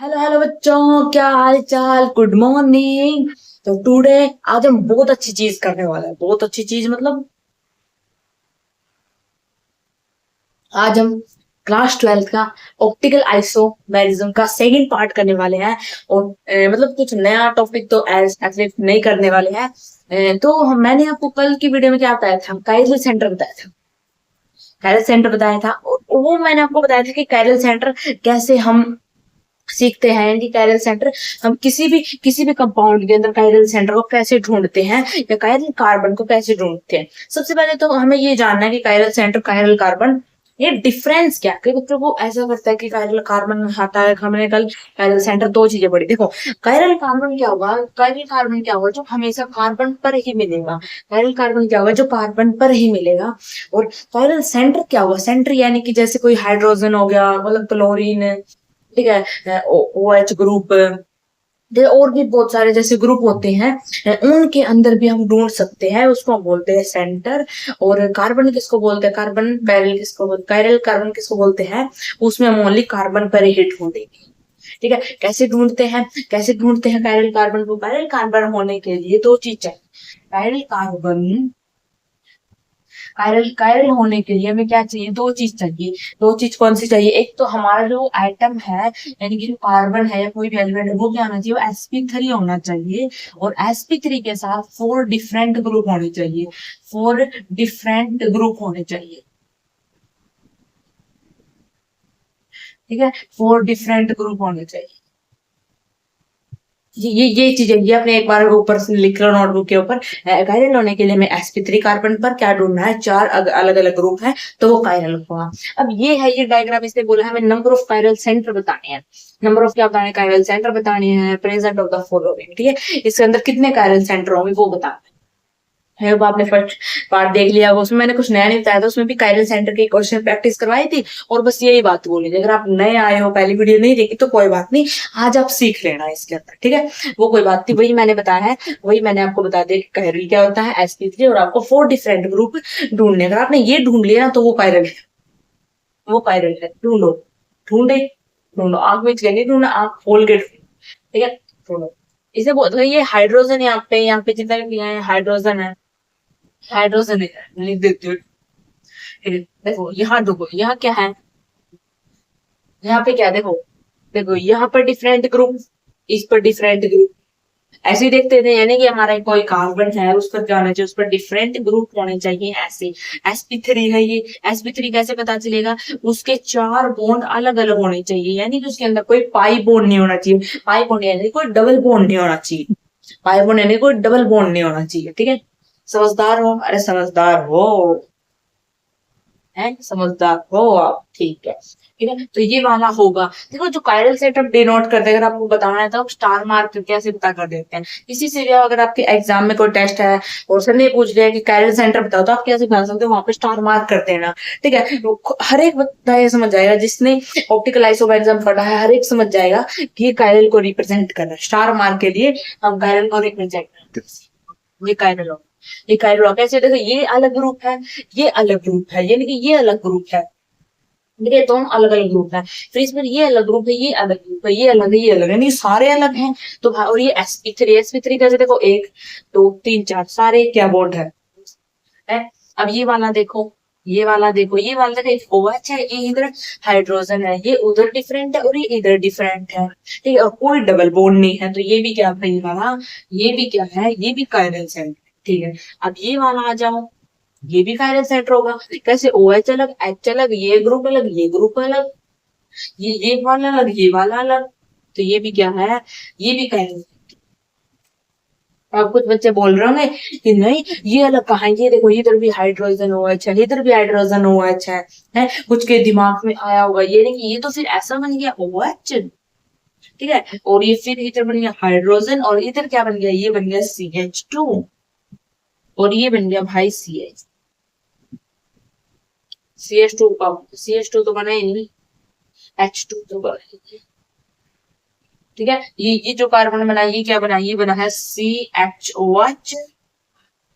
Hello hello बच्चों, क्या हाल चाल। Good morning. तो टुडे आज हम बहुत अच्छी चीज करने वाले हैं। बहुत अच्छी चीज मतलब आज हम क्लास 12 का ऑप्टिकल आइसोमेरिज्म का सेकंड पार्ट करने वाले हैं। और मतलब कुछ नया टॉपिक तो एटलीस्ट नहीं करने वाले हैं। मैंने आपको कल की वीडियो में क्या बताया था, काइरल सेंटर बताया था। काइरल सेंटर बताया था और वो मैंने आपको बताया था कि काइरल सेंटर कैसे हम सीखते हैं कि कायरल सेंटर हम किसी भी कंपाउंड के अंदर कायरल सेंटर को कैसे ढूंढते हैं या कायरल कार्बन को कैसे ढूंढते हैं। सबसे पहले तो हमें ये जानना है कि कायरल सेंटर कायरल कार्बन ये डिफरेंस क्या है। कई बच्चों को ऐसा लगता है कि कायरल कार्बन हटा है। हमने कल कायरल सेंटर दो चीजें पढ़ी। देखो, कायरल कार्बन क्या होगा, कायरल कार्बन क्या होगा जो हमेशा कार्बन पर ही मिलेगा। कायरल कार्बन क्या होगा जो कार्बन पर ही मिलेगा। और कायरल सेंटर क्या होगा, सेंटर यानी कि जैसे कोई हाइड्रोजन हो गया, मतलब क्लोरीन, ठीक है, ओ एच ग्रुप, और भी बहुत सारे जैसे ग्रुप होते हैं, उनके अंदर भी हम ढूंढ सकते हैं, उसको हम बोलते हैं सेंटर। और कार्बन किसको बोलते हैं, कार्बन पैरल किसको बोलते, कायरल कार्बन किसको बोलते हैं, उसमें हम ओनली कार्बन पर ही ढूंढेंगे। ठीक है, कैसे ढूंढते हैं कायरल कार्बन को। कायरल कार्बन होने के लिए दो चीज चाहिए। कायरल कार्बन कायरल कायरल होने के लिए हमें क्या चाहिए, दो चीज चाहिए। दो चीज कौन सी चाहिए, एक तो हमारा जो एटम है यानी कि जो कार्बन है या कोई भी एलिमेंट है वो क्या होना चाहिए, वो sp3 होना चाहिए। और sp3 के साथ फोर डिफरेंट ग्रुप होने चाहिए। फोर डिफरेंट ग्रुप होने चाहिए। ठीक है, फोर डिफरेंट ग्रुप होने चाहिए। ये चीजें ये अपने एक बार ऊपर से लिख लो नोटबुक के ऊपर। कायरल होने के लिए हमें sp3 कार्बन पर क्या ढूंढना है, चार अलग अलग ग्रुप है, तो वो कायरल हुआ। अब ये है ये डायग्राम, इसने बोला हमें नंबर ऑफ कायरल सेंटर बताने हैं। नंबर ऑफ क्या बताने, कायरल सेंटर बताने हैं, प्रेजेंट ऑफ द फॉलोइंग। ठीक है, इसके अंदर कितने कायरल सेंटर होंगे वो बताना है। वो आपने फर्स्ट पार्ट देख लिया होगा, उसमें मैंने कुछ नया नहीं बताया था। उसमें भी कायरल सेंटर की क्वेश्चन प्रैक्टिस करवाई थी और बस यही बात बोली थी। अगर आप नए आए हो, पहली वीडियो नहीं देखी तो कोई बात नहीं, आज आप सीख लेना इसके अंदर। ठीक है, वो कोई बात नहीं, वही मैंने बताया है। वही मैंने आपको बता दिया कि कायरल क्या होता है, sp3, और आपको फोर डिफरेंट ग्रुप ढूंढने। अगर आपने ये ढूंढ लिया ना तो वो कायरल है। वो कायरल है, ढूंढो। ढूंढे ढूंढो, आंख में नहीं ढूंढना, आंख खोल के ढूंढो। ठीक है, ढूंढो। इसे बोलते हैं ये हाइड्रोजन, यहाँ पे जितना भी लिया है हाइड्रोजन है। हाइड्रोजन है, लिख देती हूँ। देखो यहाँ, देखो यहाँ क्या है, यहाँ पे क्या, देखो देखो यहाँ पर डिफरेंट ग्रुप, इस पर डिफरेंट ग्रुप। ऐसे ही देखते थे, यानी कि हमारा कोई कार्बन है उस पर क्या होना चाहिए, उस पर डिफरेंट ग्रुप होने चाहिए ऐसे। sp3 है ये, sp3 कैसे पता चलेगा, उसके चार बॉन्ड अलग अलग होने चाहिए, यानी कि उसके अंदर कोई पाई बॉन्ड नहीं होना चाहिए। पाई बॉन्ड यानी कोई डबल बॉन्ड नहीं होना चाहिए। पाई बॉन्ड यानी कोई डबल बॉन्ड नहीं होना चाहिए। ठीक है, समझदार हो, अरे समझदार हो, है समझदार हो आप। ठीक है, ठीक है, तो ये वाला होगा। देखो जो कायरल सेट हम डिनोट करते हैं, अगर आपको बताना है तो हम स्टार मार्क करके ऐसे पता कर देते हैं। इसी से भी अगर आपके एग्जाम में कोई टेस्ट है और सर ने पूछ लिया कि कायरल सेंटर बताओ, तो आप कैसे बता सकते हो, वहां पे स्टार मार्क कर देना। ठीक है, हर एक बंदा ये समझ जाएगा जिसने ऑप्टिकल आइसोमेरिज्म पढ़ा है, हर एक समझ जाएगा कि ये कायरल को रिप्रेजेंट कर रहा है। स्टार मार्क के लिए हम कायरल को रिप्रेजेंट करते हैं। ये कायरल हो, ये कायरल हो। कैसे, देखो ये अलग ग्रुप है, ये अलग ग्रुप है, यानी कि ये अलग ग्रुप है। मेरे दोनों अलग अलग ग्रुप है, फिर इसमें ये अलग ग्रुप है, ये अलग ग्रुप है, ये अलग है, ये अलग है, यानी सारे अलग हैं। तो और ये sp3 कैसे, देखो एक दो तीन चार सारे क्या बॉन्ड है। अब ये वाला देखो, ये वाला देखो, ये वाला देखो OH है, ये इधर हाइड्रोजन है, ये उधर डिफरेंट है और ये इधर डिफरेंट है। ठीक है, और कोई डबल बॉन्ड नहीं है, तो ये भी क्या है, ये वाला, ये भी क्या है, ये भी कायरल सेंटर। ठीक है, अब ये वाला आ जाओ, ये भी कायरल सेंटर होगा। कैसे, OH अलग, H अलग, ये ग्रुप अलग, ये ग्रुप अलग, ये वाला अलग, ये वाला अलग, तो ये भी क्या है, ये भी कायरल। अब कुछ बच्चे बोल रहे होंगे कि नहीं ये अलग कहाँ है, ये देखो इधर भी हाइड्रोजन OH है, इधर भी हाइड्रोजन OH है, कुछ के दिमाग में आया होगा ये नहीं कि ये तो फिर ऐसा बन गया OH। ठीक है, और ये फिर इधर बन गया हाइड्रोजन, और इधर क्या बन गया, ये बन गया CH2, और ये बन गया भाई CH2 का, CH2 तो बना ही नहीं, H2 तो बना ही नहीं। ठीक है, ये जो कार्बन बना, ये क्या बना, ये बना है CHOH,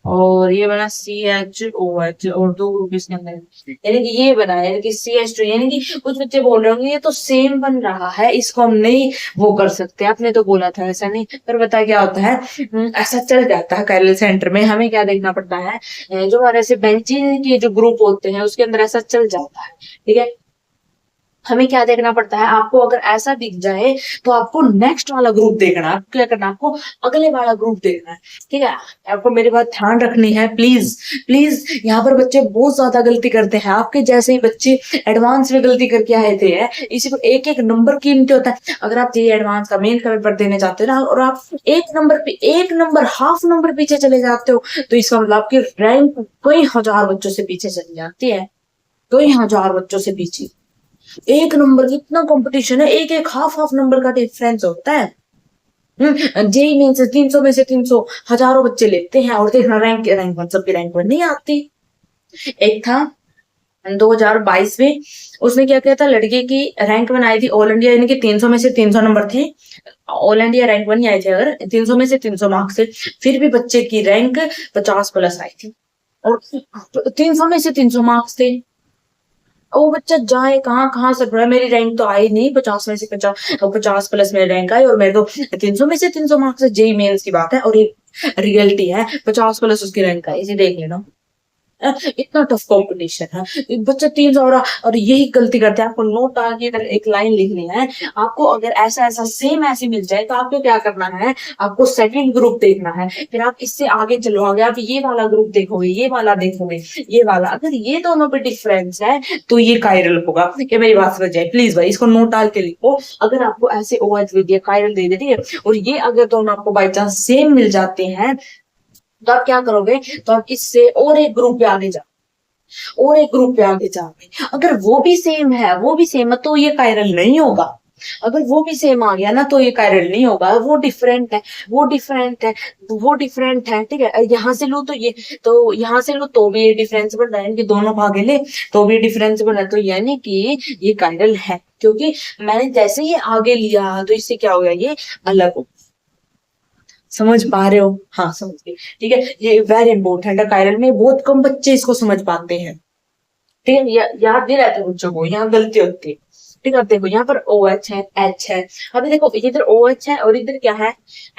और ये बना CHOH और दो ग्रुप इसके अंदर, यानी कि ये बना यानी कि CH2, यानी कि कुछ बच्चे बोल रहे होंगे ये तो सेम बन रहा है, इसको हम नहीं वो कर सकते, आपने तो बोला था ऐसा नहीं, पर बता क्या होता है, ऐसा चल जाता है कायरल सेंटर में। हमें क्या देखना पड़ता है, जो हमारे ऐसे बेंजीन के जो ग्रुप होते हैं उसके अंदर ऐसा चल जाता है, ठीक है। हमें क्या देखना पड़ता है, आपको अगर ऐसा दिख जाए तो आपको नेक्स्ट वाला ग्रुप देखना है, आपको क्या करना है, आपको अगले वाला ग्रुप देखना है, ठीक है। आपको मेरी बात ध्यान रखनी है प्लीज प्लीज। यहाँ पर बच्चे बहुत ज्यादा गलती करते हैं, आपके जैसे ही बच्चे एडवांस में गलती करके आए थे, इसी को एक एक नंबर कीमती होता है। अगर आप ये एडवांस का मेन पेपर देने चाहते हो ना, और आप एक नंबर हाफ नंबर पीछे चले जाते हो, तो इसका मतलब आपकी रैंक कई हजार बच्चों से पीछे चली जाती है, कई हजार बच्चों से पीछे। एक नंबर कितना कंपटीशन है, एक एक हाफ नंबर का डिफरेंस होता है। जेई मेन से 300 में से 300 हजारों बच्चे लेते हैं, और देखना रैंक रैंक वन सबकी रैंक वन नहीं आती। एक था 2022 में, उसने क्या किया था, लड़के की रैंक वन आई थी ऑल इंडिया, यानी कि 300 में से 300 नंबर थे, ऑल इंडिया रैंक वन नहीं आई थी, अगर 300 में से 300 मार्क्स थे, फिर भी बच्चे की रैंक 50 प्लस आई थी, और 300 में से 300 मार्क्स थे। वो बच्चा जाए कहाँ कहाँ से पढ़ा, मेरी रैंक तो आई नहीं 50 में से 50, 50 प्लस मेरी रैंक आई, और मेरे तो 300 में से 300 मार्क्स है, जेई मेंस की बात है, और ये रियलिटी है 50 प्लस उसकी रैंक आई, इसे देख लेना। इतना टफ कंपटीशन है, बच्चे 300, और यही गलती करते हैं। आपको नोट डाल के इधर एक लाइन लिखनी है, आपको अगर ऐसा ऐसा सेम ऐसे मिल जाए तो आपको क्या करना है, आपको सेकंड ग्रुप देखना है, फिर आप इससे आगे चलोगे, आप ये वाला ग्रुप देखोगे, ये वाला देखोगे, ये वाला, अगर ये दोनों पे डिफरेंस है तो ये कायरल होगा। क्या मेरी बात समझ जाए प्लीज भाई, इसको नोट डाल के लिखो। अगर आपको ऐसे OH दे दिया, कायरल दे दी है, और ये अगर दोनों आपको बाई चांस सेम मिल जाते हैं, तो आप क्या करोगे, तो आप इससे और एक ग्रुप पे आगे जाओ, और एक ग्रुप पे आगे जाओगे, अगर वो भी सेम है, वो भी सेम है, तो ये कायरल नहीं होगा। अगर वो भी सेम आ गया ना तो ये कायरल नहीं होगा, वो डिफरेंट है, वो डिफरेंट है, वो डिफरेंट है, ठीक है। यहाँ से लो तो ये, तो यहाँ से लो तो भी ये डिफरेंस बन रहा है, कि दोनों को आगे ले तो भी डिफरेंस बन रहा है, तो यानी कि ये कायरल है, क्योंकि मैंने जैसे ही आगे लिया तो इससे क्या हो गया, ये अलग हो। समझ पा रहे हो, हाँ समझ गए, ठीक है। ये वेरी इंपॉर्टेंट है, कायरल में बहुत कम बच्चे इसको समझ पाते हैं, ठीक है। याद नहीं रहता बच्चों को, यहाँ गलती होती है, ठीक है। देखो यहाँ पर OH है, H है, अभी देखो इधर OH है और इधर क्या है,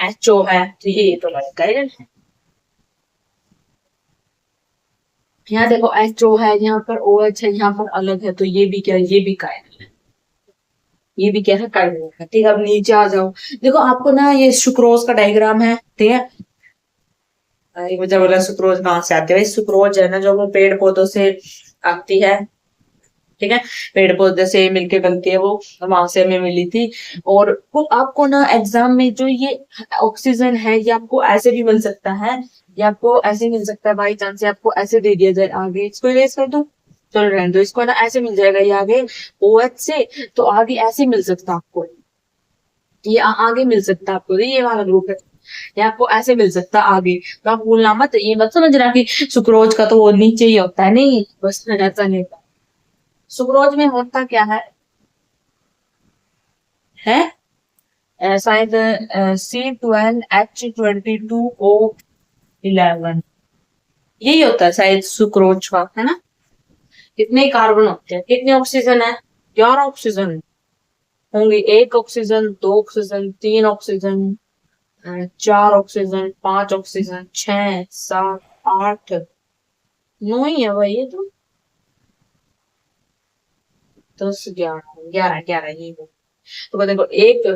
HO है, तो ये तो हमारा कायरल है। यहाँ देखो HO है, यहाँ पर OH है, यहाँ पर अलग है, तो ये भी क्या है, ये भी कायरल है, ये भी क्या है, कायरल है, ठीक है। अब नीचे आ जाओ, देखो आपको ना ये सुक्रोज का डायग्राम है, ठीक है। एक बच्चा बोला सुक्रोज कहाँ से आती है, भाई सुक्रोज है ना जो वो पेड़ पौधों से आती है, ठीक है, पेड़ पौधे से मिलके बनती है, वो वहां से हमें मिली थी। और वो आपको ना एग्जाम में जो ये ऑक्सीजन है, ये आपको ऐसे भी मिल सकता है, ये आपको ऐसे मिल सकता है, बाई चांस आपको ऐसे दे दिया जाए आगे, इसको इरेज कर दूं, चलो रहने दो, इसको ना ऐसे मिल जाएगा ये आगे OH से, तो आगे ऐसे मिल सकता है आपको, ये आगे मिल सकता है आपको, ये वाला ग्रुप है, या आपको ऐसे मिल सकता आगे। तो आप भूलना मत, ये मत समझना कि सुक्रोज का तो वो नीचे ही होता है, नहीं, बस ऐसा नहीं होता। सुक्रोज में होता क्या है शायद C12H22O11, यही होता है शायद सुक्रोज का, है ना। कितने कार्बन होते हैं, कितने ऑक्सीजन है, 11 ऑक्सीजन होंगे, एक ऑक्सीजन, दो ऑक्सीजन, तीन ऑक्सीजन, 4 ऑक्सीजन, 5 ऑक्सीजन, 6, 7, 8, 9 ही है भाई, ये तो 10, 11, 11, 11 ये है। तो देखो 1,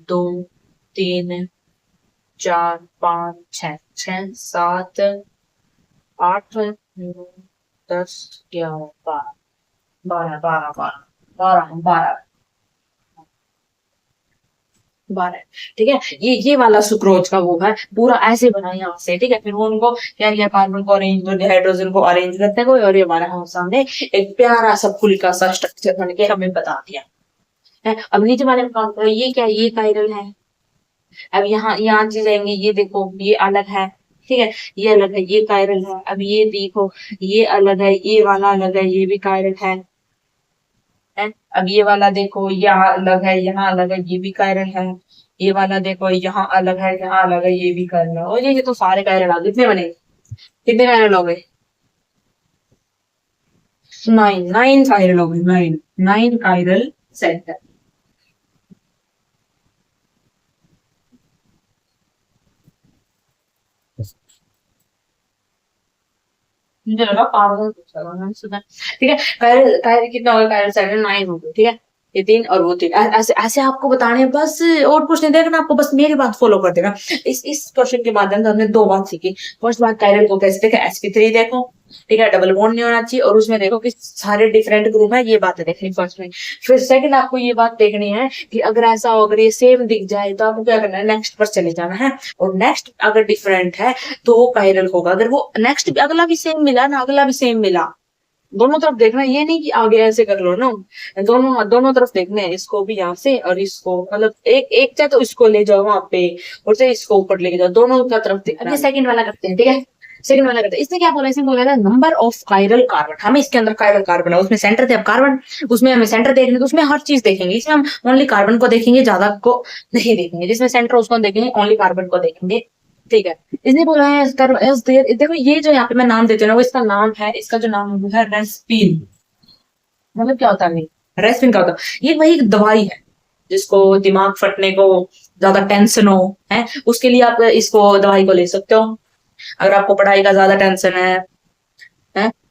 2, 3, 4, 5, 6, 6, 7, 8, 9, 10, 11, 12, 12, 12, 12, 12, 12, 12, ठीक है। ये वाला सुक्रोज का वो है, पूरा ऐसे बना यहाँ से, ठीक है। फिर वो उनको क्या किया, कार्बन को अरेंज कर दिया, हाइड्रोजन को अरेंज करते कोई, और ये हमारे हम सामने एक प्यारा सा फुल का सा स्ट्रक्चर बन के हमें बता दिया है। अब नीचे वाले में काउंट करो, ये क्या, ये कायरल है। अब यहाँ चीज जाएंगे, ये देखो ये अलग है, ठीक है, ये अलग है, ये कायरल है। अब ये देखो, ये अलग है, ये वाला अलग है, ये भी कायरल है। अब ये वाला देखो, यहाँ अलग है, यहाँ अलग है, ये भी कायरल है। ये वाला देखो, यहाँ अलग है, यहाँ अलग है, ये भी कायरल है। और ये तो सारे कायरल आ कितने बने, कितने कायरल हो गए? 9, 9 कायरल हो गए, 9, 9 कायरल सेंटर। मुझे लगा पागल पूछ रहा हूँ, मैंने सुना। ठीक है, कायरल कायरल कितना होगा? कायरल सेंटर 9 हो गए, ठीक है। ये 3 और वो 3, ऐसे ऐसे आपको बताने हैं बस, और कुछ नहीं देखना आपको, बस मेरी बात फॉलो कर देना। इस क्वेश्चन के माध्यम से हमने दो बात सीखी। फर्स्ट बात, कायरल को कैसे देखा, sp3 देखो, ठीक है, डबल बॉन्ड नहीं होना चाहिए, और उसमें देखो कि सारे डिफरेंट ग्रुप है, ये बातें देखनी फर्स्ट में। फिर सेकंड आपको ये बात देखनी है कि अगर ऐसा हो, अगर ये सेम दिख जाए तो आपको क्या करना है, नेक्स्ट पर चले जाना है, और नेक्स्ट अगर डिफरेंट है तो वो कायरल होगा। अगर वो नेक्स्ट अगला भी सेम मिला ना, अगला भी सेम मिला, दोनों तरफ देखना है, ये नहीं कि आगे ऐसे कर लो ना, दोनों दोनों तरफ देखने हैं, इसको भी यहाँ से और इसको, मतलब एक एक चाहे तो इसको ले जाओ वहां पे, और चाहे इसको ऊपर लेके जाओ, दोनों का तरफ देखना है। सेकंड वाला करते हैं, ठीक है। सेकंड वाला करते हैं, इसने क्या बोला, इसने बोला था नंबर ऑफ कायरल कार्बन, हमें इसके अंदर कायरल कार्बन है, उसमें सेंटर थे, अब कार्बन, उसमें हमें सेंटर देखने, तो उसमें हर चीज देखेंगे, इसमें हम ओनली कार्बन को देखेंगे, ज्यादा को नहीं देखेंगे, जिसमें सेंटर उसको देखेंगे, ओनली कार्बन को देखेंगे, ठीक है। इसने बोला है देखो ये जो यहाँ पे मैं नाम देती हूँ ना, वो इसका नाम है, इसका जो नाम है रेस्पिन। मतलब क्या होता है, रेस्पिन क्या होता है, ये वही दवाई है जिसको दिमाग फटने को, ज्यादा टेंशन हो, है, उसके लिए आप इसको दवाई को ले सकते हो। अगर आपको पढ़ाई का ज्यादा टेंशन है,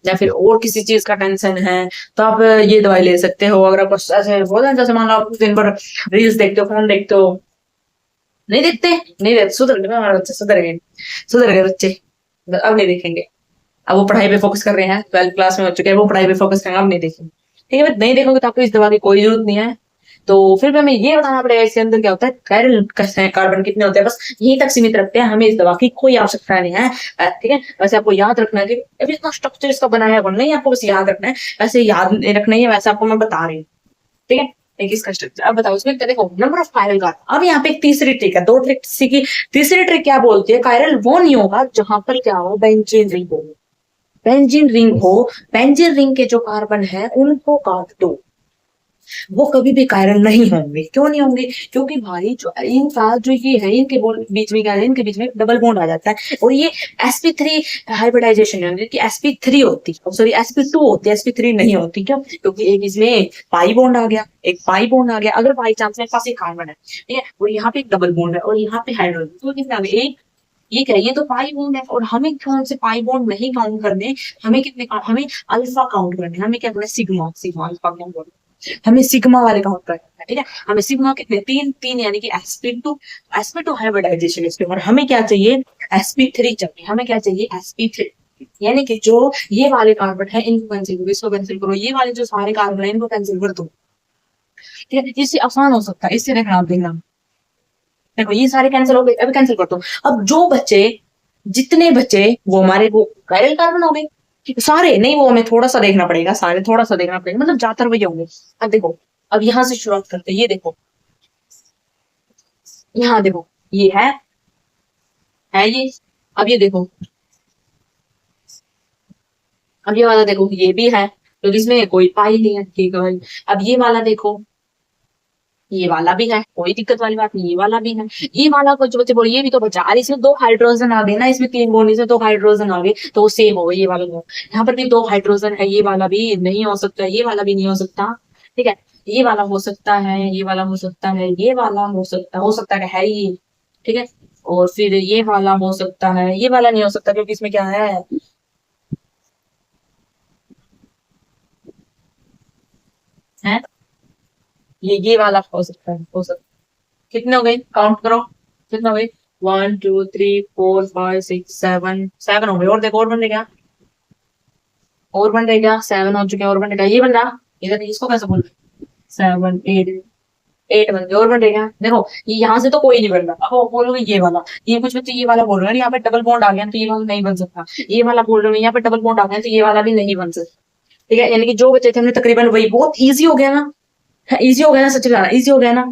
या फिर और किसी चीज का टेंशन है, तो आप ये दवाई ले सकते हो। अगर आपको ऐसे हो जाए, जैसे मान लो आप दिन भर रील्स देखते हो, फोन देखते हो, नहीं देखते, नहीं देखते, सुधर गए हमारे बच्चे, सुधर गए, सुधर गए बच्चे, अब नहीं देखेंगे। अब वो पढ़ाई पे फोकस कर रहे हैं, 12th क्लास में हो चुके हैं, वो पढ़ाई पे फोकस करेंगे, अब नहीं देखेंगे, ठीक है। नहीं देखोगे तो आपको इस दवा की कोई जरूरत नहीं है। तो फिर भी हमें ये बताना पड़ेगा इसके अंदर क्या होता है, कायरल कार्बन कितने होते हैं, बस यहीं तक सीमित रखते हैं, हमें इस दवा की कोई आवश्यकता नहीं है, ठीक है। वैसे आपको याद रखना है कि अभी इतना स्ट्रक्चर इसका बनाया है नहीं, आपको बस याद रखना है, वैसे याद नहीं रखना है, वैसे आपको मैं बता रही हूँ, ठीक है। एक इसका स्ट्रक्चर अब बताओ, उसमें देखो नंबर ऑफ कायरल कार्बन। अब यहाँ पे एक तीसरी ट्रिक है, दो ट्रिक सीखी, तीसरी ट्रिक क्या बोलती है, कायरल वो नहीं होगा जहां पर क्या हो, बेंजीन रिंग हो, बेंजीन रिंग हो, बेंजीन रिंग के जो कार्बन है उनको काट दो, वो कभी भी कायरल नहीं होंगे। क्यों नहीं होंगे, क्योंकि भाई जो इनका जो ये है, इनके बीच में क्या है, इनके बीच में डबल बॉन्ड आ जाता है, और ये sp3 हाइब्रिडाइजेशन है कि sp3 होती है, सॉरी sp2 होती है, sp3 नहीं होती। क्यों, क्योंकि एक इसमें पाई बॉन्ड आ गया, एक पाई बॉन्ड आ गया, अगर बाई चांस मेरे पास एक कार्बन है, ठीक है, और यहाँ पे एक डबल बॉन्ड है, और यहाँ पे हाइड्रोजन, तो कितने आ गए, एक, ये क्या है, ये तो पाई बॉन्ड है, और हमें कौन से पाई बॉन्ड नहीं काउंट करने, हमें कितने, हमें अल्फा काउंट करने, हमें क्या करना है, सिग्मा, सिग्मा अल्फा काउंट करना, हमें सिग्मा वाले काउंट करना है, ठीक है। हमें सिग्मा कितने, तीन तीन, यानी कि sp2, sp2 हाइब्रिडाइजेशन इसके, और हमें क्या चाहिए, sp3 चाहिए, हमें क्या चाहिए, sp3, यानी कि जो ये वाले कार्बन है इनको कैंसिल करो, इसको कैंसिल करो, ये वाले जो सारे कार्बन है इनको कैंसिल कर दो, ठीक है। इससे आसान हो सकता है, इससे देखना आप, देखना, देखो ये सारे कैंसिल हो गए, अभी कैंसिल कर दो। अब जो बच्चे, जितने बचे वो हमारे वो कायरल कार्बन हो गए सारे, नहीं वो हमें थोड़ा सा देखना पड़ेगा, सारे थोड़ा सा देखना पड़ेगा, मतलब ज्यादातर वही होंगे। अब देखो, अब यहाँ से शुरुआत करते हैं, ये देखो, यहाँ देखो, ये है ये, अब ये देखो, अब ये वाला देखो, ये भी है, तो इसमें कोई पाई नहीं है, ठीक है भाई। अब ये वाला देखो, ये वाला भी है, कोई दिक्कत वाली बात नहीं, ये वाला भी है, ये वाला कुछ बच्चे बोले ये भी तो बचा, अरे इसमें दो हाइड्रोजन आ गए ना, इसमें तीन बॉन्ड, इसमें दो हाइड्रोजन आ गए, तो वो सेम हो गए, ये वाला दो, यहाँ पर भी दो हाइड्रोजन है, ये वाला भी नहीं हो सकता, ये वाला भी नहीं हो सकता, ठीक है। ये वाला हो सकता है, ये वाला हो सकता है, ये वाला हो सकता है ये, ठीक है। और फिर ये वाला हो सकता है, ये वाला नहीं हो सकता, क्योंकि इसमें क्या है ये वाला हो सकता है, हो सकता है। कितने हो गए, काउंट करो, कितने हो गए, 1 2 3 4 5 6 7, 7 हो गए, और देखो और बन क्या, और बन रहे क्या, 7 हो चुके हैं, और बन रहा, ये बन रहा, इधर इसको कैसे बोल, 7 8, 8 बन गए, और बन क्या, देखो ये यहाँ से तो कोई नहीं बन रहा, अब वो बोलोगे ये वाला, ये कुछ बच्चे ये वाला बोल रहे हैं, यहाँ पे डबल बॉन्ड आ गया तो ये वाला नहीं बन सकता, ये वाला बोल रहे हैं यहाँ पे डबल बॉन्ड आ गया तो ये वाला भी नहीं बन सकता, ठीक है। यानी कि जो बच्चे थे हमने तकरीबन वही, बहुत ईजी हो गया ना, इजी हो गया ना, सच बताना इजी हो गया ना,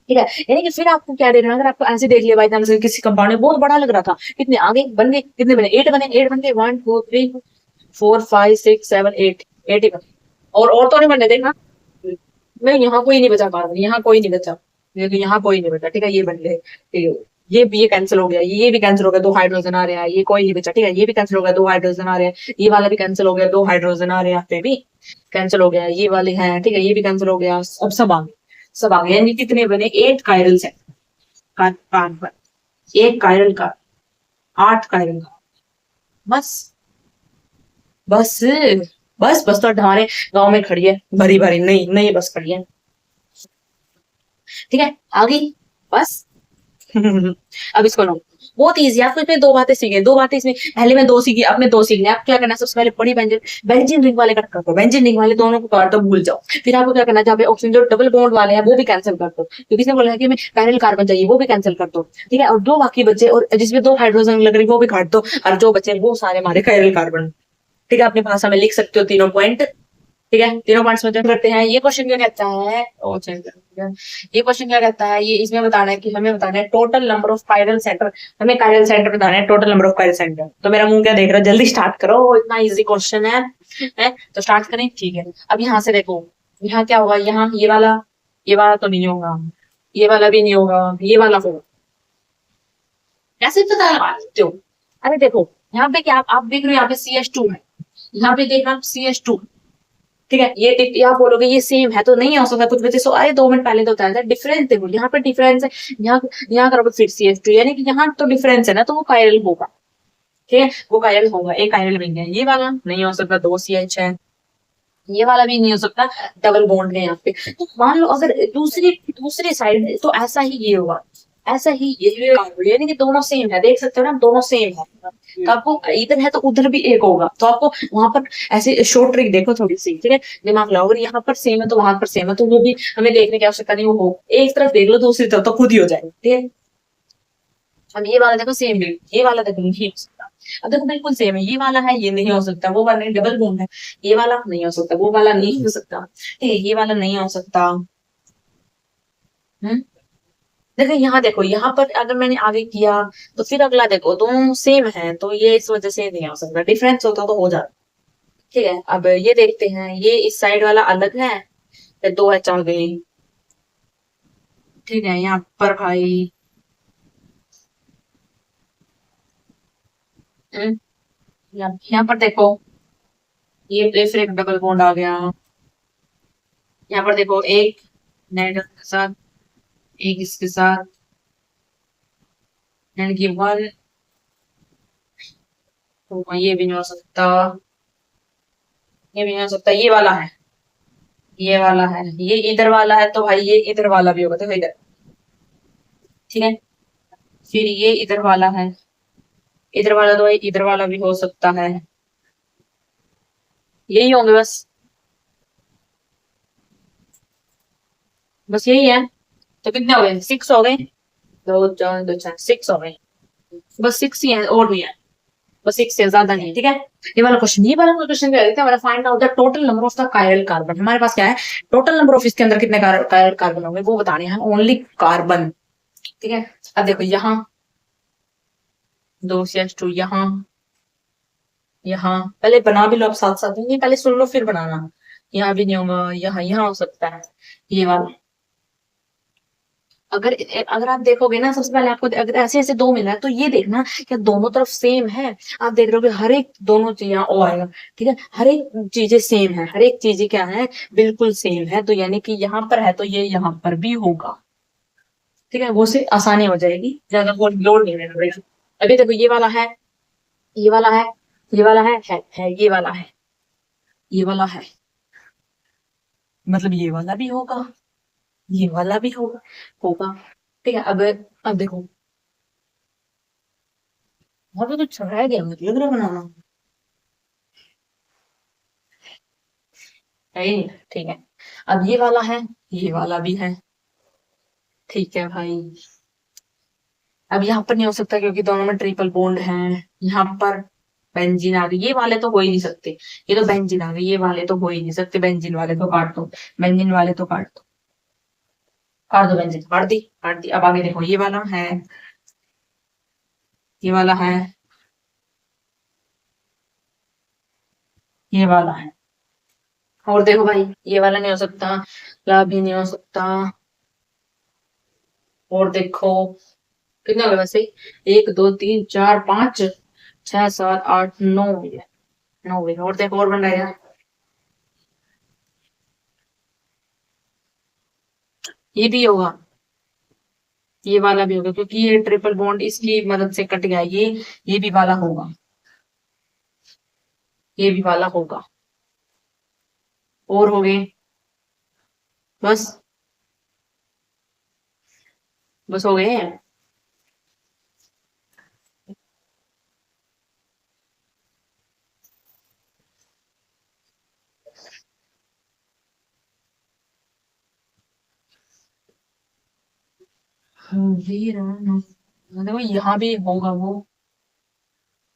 ठीक है। यानी कि फिर आपको क्या देखना, अगर आपको ऐसे देख लिया बाई चांस किसी कंपाउंड में बहुत बड़ा लग रहा था, कितने आगे बन गए, कितने बने, 8 बने, 8 बन गए, 1 2 3 4 5 6 7 8, 8 ही बने, और तो नहीं बने, देखना, नहीं यहाँ कोई नहीं बचा कार्बन, यहाँ कोई नहीं बचा, यहाँ कोई नहीं बचा, ठीक है, ये बन गए, ठीक है। ये कैंसिल हो गया, ये भी कैंसिल हो गया, दो हाइड्रोजन आ रहे हैं, ये कोई नहीं बचा, ठीक है, ये भी कैंसिल हो गया, दो हाइड्रोजन आ रहे हैं, ये वाला भी कैंसिल हो गया, दो हाइड्रोजन आ रहे हैं, यहाँ पे भी कैंसिल हो गया, ये वाले हैं, ठीक है, ये भी कैंसिल हो गया, अब सब आ गए, सब आ गए, यानी कितने बने, 8 कायरल है कार्बन, एक कायरल का 8 कायरल का, बस बस बस तो हमारे गांव में खड़ी है, भरी भरी नहीं नहीं बस खड़ी है, ठीक है, आ गई बस। अब इसको लो, बहुत इजी है, आपको इसमें दो बातें सीखे, दो बातें इसमें, पहले में दो सीखी, अब में दो सीखने, आप क्या करना है, सबसे पहले बड़ी बेंजीन बेंजीन रिंग वाले कट कर दो, बेंजीन रिंग वाले दोनों को काट दो, भूल जाओ, फिर आपको क्या करना है, जहाँ पे ऑक्सीजन जो डबल बॉन्ड वाले हैं वो भी कैंसिल कर दो, क्योंकि इसने बोला है कि हमें कायरल कार्बन चाहिए, वो भी कैंसिल कर दो, ठीक है, और दो बाकी बचे, और जिसमें दो हाइड्रोजन लग रही वो भी काट दो, और जो बचे वो सारे हमारे कायरल कार्बन, ठीक है, अपनी भाषा में लिख सकते हो तीनों पॉइंट, ठीक है, तीनों पॉइंट्स में करते हैं, ये क्वेश्चन क्या कहता है, ये क्वेश्चन क्या कहता है, ये इसमें बताना है कि हमें बताना है total number of chiral centre, हमें कायरल सेंटर बताना है, total number of chiral centre, तो मेरा मुंह क्या देख रहा है, जल्दी स्टार्ट करो, इतना इजी क्वेश्चन है, तो स्टार्ट करें, ठीक है, अब यहाँ से देखो, यहाँ क्या होगा, यहाँ ये वाला तो नहीं होगा, ये वाला भी नहीं होगा, ये वाला होगा, कैसे पता लगा सकते हो, अरे देखो, यहाँ पे क्या आप देख रहे हो, यहाँ पे CH2 है, यहाँ पे देखना CH2, ठीक है, ये टिक आप बोलोगे ये सेम है तो नहीं हो सकता, कुछ बच्चे सो अरे 2 मिनट पहले तो बताया था, डिफरेंस देखो, यहाँ पे डिफरेंस है, यहाँ यहाँ करोगे फिर CH2, यानी कि यहाँ तो डिफरेंस है ना, तो वो कायरल होगा, ठीक है, वो कायरल होगा, एक कायरल बन गया, ये वाला नहीं हो सकता, 2 CH है, ये वाला भी नहीं हो सकता, डबल बॉन्ड है यहाँ पे, तो मान लो अगर दूसरी दूसरी साइड तो ऐसा ही ये होगा, ऐसा ही ये भी, यानी कि दोनों सेम है, देख सकते हो ना, दोनों सेम है, तो आपको इधर है तो उधर भी एक होगा, तो आपको वहां पर ऐसे शॉर्ट ट्रिक देखो थोड़ी सी, ठीक है, दिमाग लगाओ, अगर यहाँ पर सेम है तो वहां पर सेम है, तो वो भी हमें देखने की आवश्यकता नहीं, वो हो एक तरफ देख लो, दूसरी तरफ तो खुद ही हो जाएगा, ठीक है, अब ये वाला देखो सेम है, ये वाला देखो नहीं हो सकता, अब देखो बिल्कुल सेम है, ये वाला है, ये नहीं हो सकता, वो वाला डबल बॉन्ड है, ये वाला नहीं हो सकता, वो वाला नहीं हो सकता, ठीक है, ये वाला नहीं हो सकता, हम्म, देखो यहाँ देखो, यहाँ पर अगर मैंने आगे किया तो फिर अगला देखो दोनों सेम है, तो ये इस वजह से नहीं हो सकता, डिफरेंस होता तो हो जाता, ठीक है, अब ये देखते हैं, ये इस साइड वाला अलग है, फिर 2H आ गई, ठीक है, यहाँ पर भाई, हम्म, यहाँ पर देखो, ये फिर एक डबल बॉन्ड आ गया, यहाँ पर देखो एक नाइट्रोजन के साथ, एक इसके साथ, यानी कि 1, तो ये भी नहीं हो सकता, ये भी नहीं हो सकता, ये वाला है, ये वाला है, ये इधर वाला है, तो भाई ये इधर वाला भी होगा, देखो इधर, ठीक है, फिर ये इधर वाला है, इधर वाला तो भाई इधर वाला भी हो सकता है, यही होंगे बस, बस यही है, तो कितने हो गए, 6 हो गए, 2 4 2 4 6 हो गए, बस 6 ही है, और भी है, बस 6 से ज्यादा नहीं, ठीक है, ये वाला क्वेश्चन क्या देते हैं, हमारा find out the total number of the chiral carbon, हमारे पास क्या है, टोटल नंबर ऑफ इसके अंदर कितने कायरल कार्बन होंगे वो बताने हैं, ओनली कार्बन, ठीक है, अब देखो यहाँ 2 CH2, यहाँ पहले बना भी लो, अब साथ साथ नहीं, पहले सुन लो फिर बनाना, यहाँ भी नहीं होगा, यहाँ हो सकता है, ये वाला, अगर अगर आप देखोगे ना, सबसे पहले आपको अगर ऐसे ऐसे दो मिला है तो ये देखना क्या दोनों तरफ सेम है, आप देख रहे हो हर एक दोनों चीज यहाँ ओ आएगा, ठीक है, हर एक चीजें सेम है, हर एक चीजें क्या है, बिल्कुल सेम है, तो यानी कि यहाँ पर है तो ये यहाँ पर भी होगा, ठीक है, वो से आसानी हो जाएगी, ज्यादा लोड नहीं लेना पड़ेगा, अभी देखो ये वाला है, ये वाला है, ये वाला है, ये वाला है, ये वाला है, मतलब ये वाला भी होगा, ये वाला भी होगा, होगा, ठीक है, अब देखो, वहां पे कुछ रह गया, मुझे लग रहा है बनाना है ही नहीं, ठीक है, अब ये वाला है, ये वाला भी है, ठीक है भाई, अब यहाँ पर नहीं हो सकता क्योंकि दोनों में ट्रिपल बॉन्ड है, यहाँ पर बेंजीन आ गई, ये वाले तो हो ही नहीं सकते, ये तो बेंजीन आ गई, ये वाले तो हो ही नहीं सकते, बेंजीन वाले तो काट दो, बेंजीन वाले तो काट दो, काट दो, बेंजीन काट दी, अब आगे देखो, ये वाला है, ये वाला है, ये वाला है, और देखो भाई ये वाला नहीं हो सकता, ला भी नहीं हो सकता, और देखो कितने हो गए वैसे? 1 2 3 4 5 6 7 8 9 हो गया। 9 हो गए। और देखो और बन रहा है यार। ये भी होगा, ये वाला भी होगा, क्योंकि ये ट्रिपल बॉन्ड इसकी मदद से कट गया। ये भी वाला होगा, ये भी वाला होगा। और हो गए। बस, बस हो गए। देखो यहाँ भी होगा वो,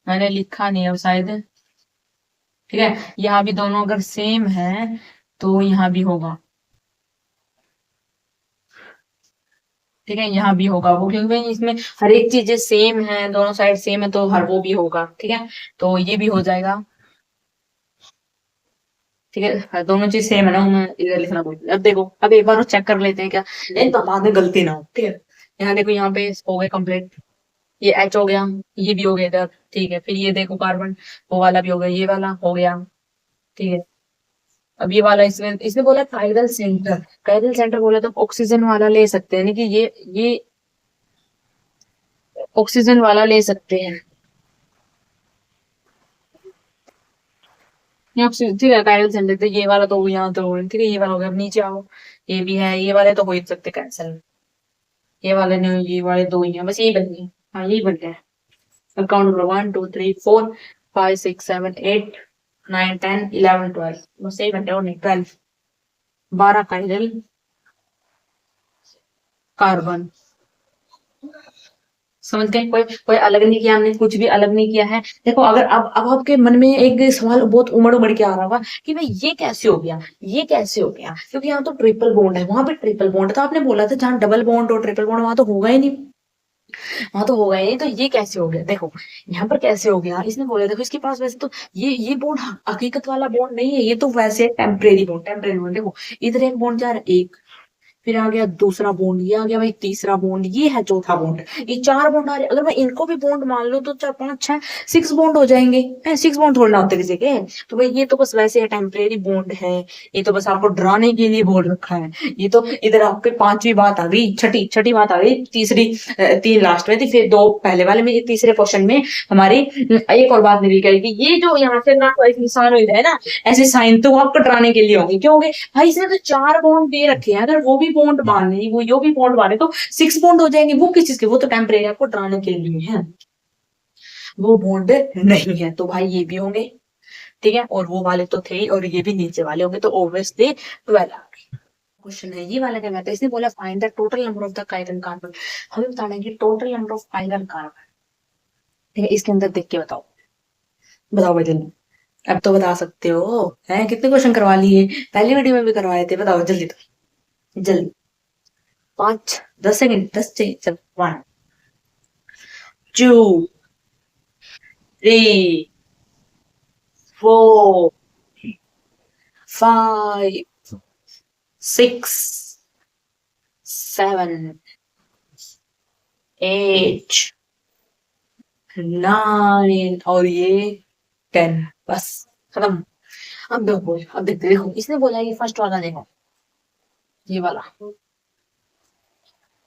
मैंने लिखा नहीं है वो शायद। ठीक है, यहाँ भी दोनों अगर सेम है तो यहाँ भी होगा। ठीक है, यहाँ भी होगा वो, क्योंकि भाई इसमें हर एक चीजें सेम है, दोनों साइड सेम है, तो हर वो भी होगा। ठीक है, तो ये भी हो जाएगा। ठीक है, दोनों चीज सेम है ना, हमें इधर लिखना पड़ेगा। अब देखो, अब एक बार चेक कर लेते हैं क्या इन बाद में गलती ना हो। ठीक है, यहाँ देखो, यहाँ पे हो गए कंप्लीट। ये एच हो गया, ये भी हो गया इधर। ठीक है, फिर ये देखो कार्बन, वो वाला भी हो गया, ये वाला हो गया। ठीक है, अब ये वाला इसमें इसने बोला कायरल सेंटर। कायरल सेंटर बोला तो ऑक्सीजन वाला ले सकते हैं, यानी कि ये ऑक्सीजन वाला ले सकते हैं। ये ऑक्सीजन, ठीक है, कायरल सेंटर तो ये वाला तो यहाँ तो ठीक है, ये वाला हो गया। अब नीचे आओ, ये भी है, ये वाले तो हो ही नहीं सकते कैंसिल। ये वाले नहीं, ये वाले दो ही हैं, बस यही बन गए। हाँ, यही बन गया। अकाउंट नंबर 1 2 3 4 5 6 7 8 9 10 11 12, बस यही बन गया, और नहीं 12। 12 काइरल कार्बन। समझ गए? कोई कोई अलग नहीं किया हमने, कुछ भी अलग नहीं किया है। देखो, अगर अब आपके मन में एक सवाल बहुत उमड़ उमड़ के आ रहा होगा कि भाई ये कैसे हो गया, ये कैसे हो गया, क्योंकि यहाँ तो ट्रिपल बॉन्ड है, वहां पे ट्रिपल बॉन्ड था। आपने बोला था जहाँ डबल बॉन्ड और ट्रिपल बॉन्ड वहां तो होगा ही नहीं, वहां तो होगा ही नहीं। तो ये कैसे हो गया? देखो यहाँ पर कैसे हो गया, इसने बोला देखो इसके पास वैसे तो ये बॉन्ड हकीकत वाला बॉन्ड नहीं है, ये तो वैसे टेम्परेरी बॉन्ड। टेम्परेरी बॉन्ड देखो, इधर एक बॉन्ड जा रहा है, एक, फिर आ गया दूसरा बॉन्ड, ये आ गया भाई तीसरा बॉन्ड, ये है चौथा बॉन्ड। ये 4 बॉन्ड आ रहे, अगर मैं इनको भी बॉन्ड मान लूं तो 4 5 6 6 बॉन्ड हो जाएंगे। 6 बॉन्ड थोड़ा ना होते किसी के। तो भाई ये तो बस वैसे है, टेम्परेरी बॉन्ड है। ये तो बस आपको डराने के लिए बोल रखा है। ये तो इधर आपके पांचवी बात आ गई, छठी छठी बात आ गई, तीसरी 3 लास्ट में थी, फिर 2 पहले वाले में, तीसरे क्वेश्चन में हमारी एक और बात निकल गई कि ये जो यहाँ से ना कोई निशान हुई है ना, ऐसे साइन तो आपको डराने के लिए होंगे। क्यों होंगे भाई? इसने तो 4 बॉन्ड दे रखे हैं, अगर वो भी बॉन्ड माने, वो यो भी बॉन्ड माने तो 6 बॉन्ड हो जाएंगे। वो किस चीज के? वो तो टेम्परेरी आपको डराने के लिए है, वो बॉन्ड नहीं है। तो भाई ये भी होंगे। ठीक है, और वो वाले तो थे ही, और ये भी नीचे वाले होंगे, तो ऑब्वियसली 12 आ गए। क्वेश्चन है ये वाला, क्या कहता है, इसने बोला find the total number of the chiral carbon. हमें बताना है कि total number of chiral carbon. ठीक है, इसके अंदर देख के बताओ, बताओ भाई जल्दी। अब तो बता सकते हो, है कितने क्वेश्चन करवा लिए, पहली वीडियो में भी करवाए थे, बताओ जल्दी, तो जल्दी। 5 10 सेकंड, 10 से चल। 1 2 3 4 5 6 7 8 9 और ये 10। बस खत्म। अब देखो, अब देखते देखो, इसने बोला ये फर्स्ट वाला देखो, ये वाला।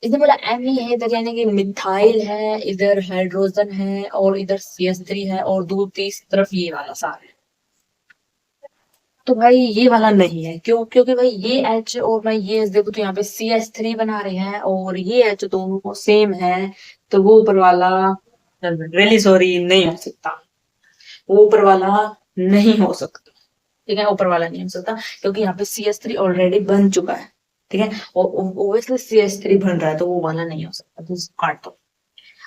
इसने बोला एमी है इधर, यानी कि मिथाइल है, इधर हाइड्रोजन है, और इधर CH3 है, और दूसरी तरफ ये वाला सारा है। तो भाई ये वाला नहीं है, क्यों? क्योंकि भाई ये H और भाई ये H देखो, तो यहाँ पे CH3 बना रहे हैं, और ये H दोनों सेम है। तो वो ऊपर वाला, रियली सॉरी, नहीं हो सकता। वो ऊपर वाला नहीं हो सकता। ठीक है, ऊपर वाला नहीं हो सकता, क्योंकि यहाँ पे CH3 ऑलरेडी बन चुका है। ठीक है, और ओब्वियसली CH3 बन रहा है, तो वो वाला नहीं हो सकता, तो इसको काट दो।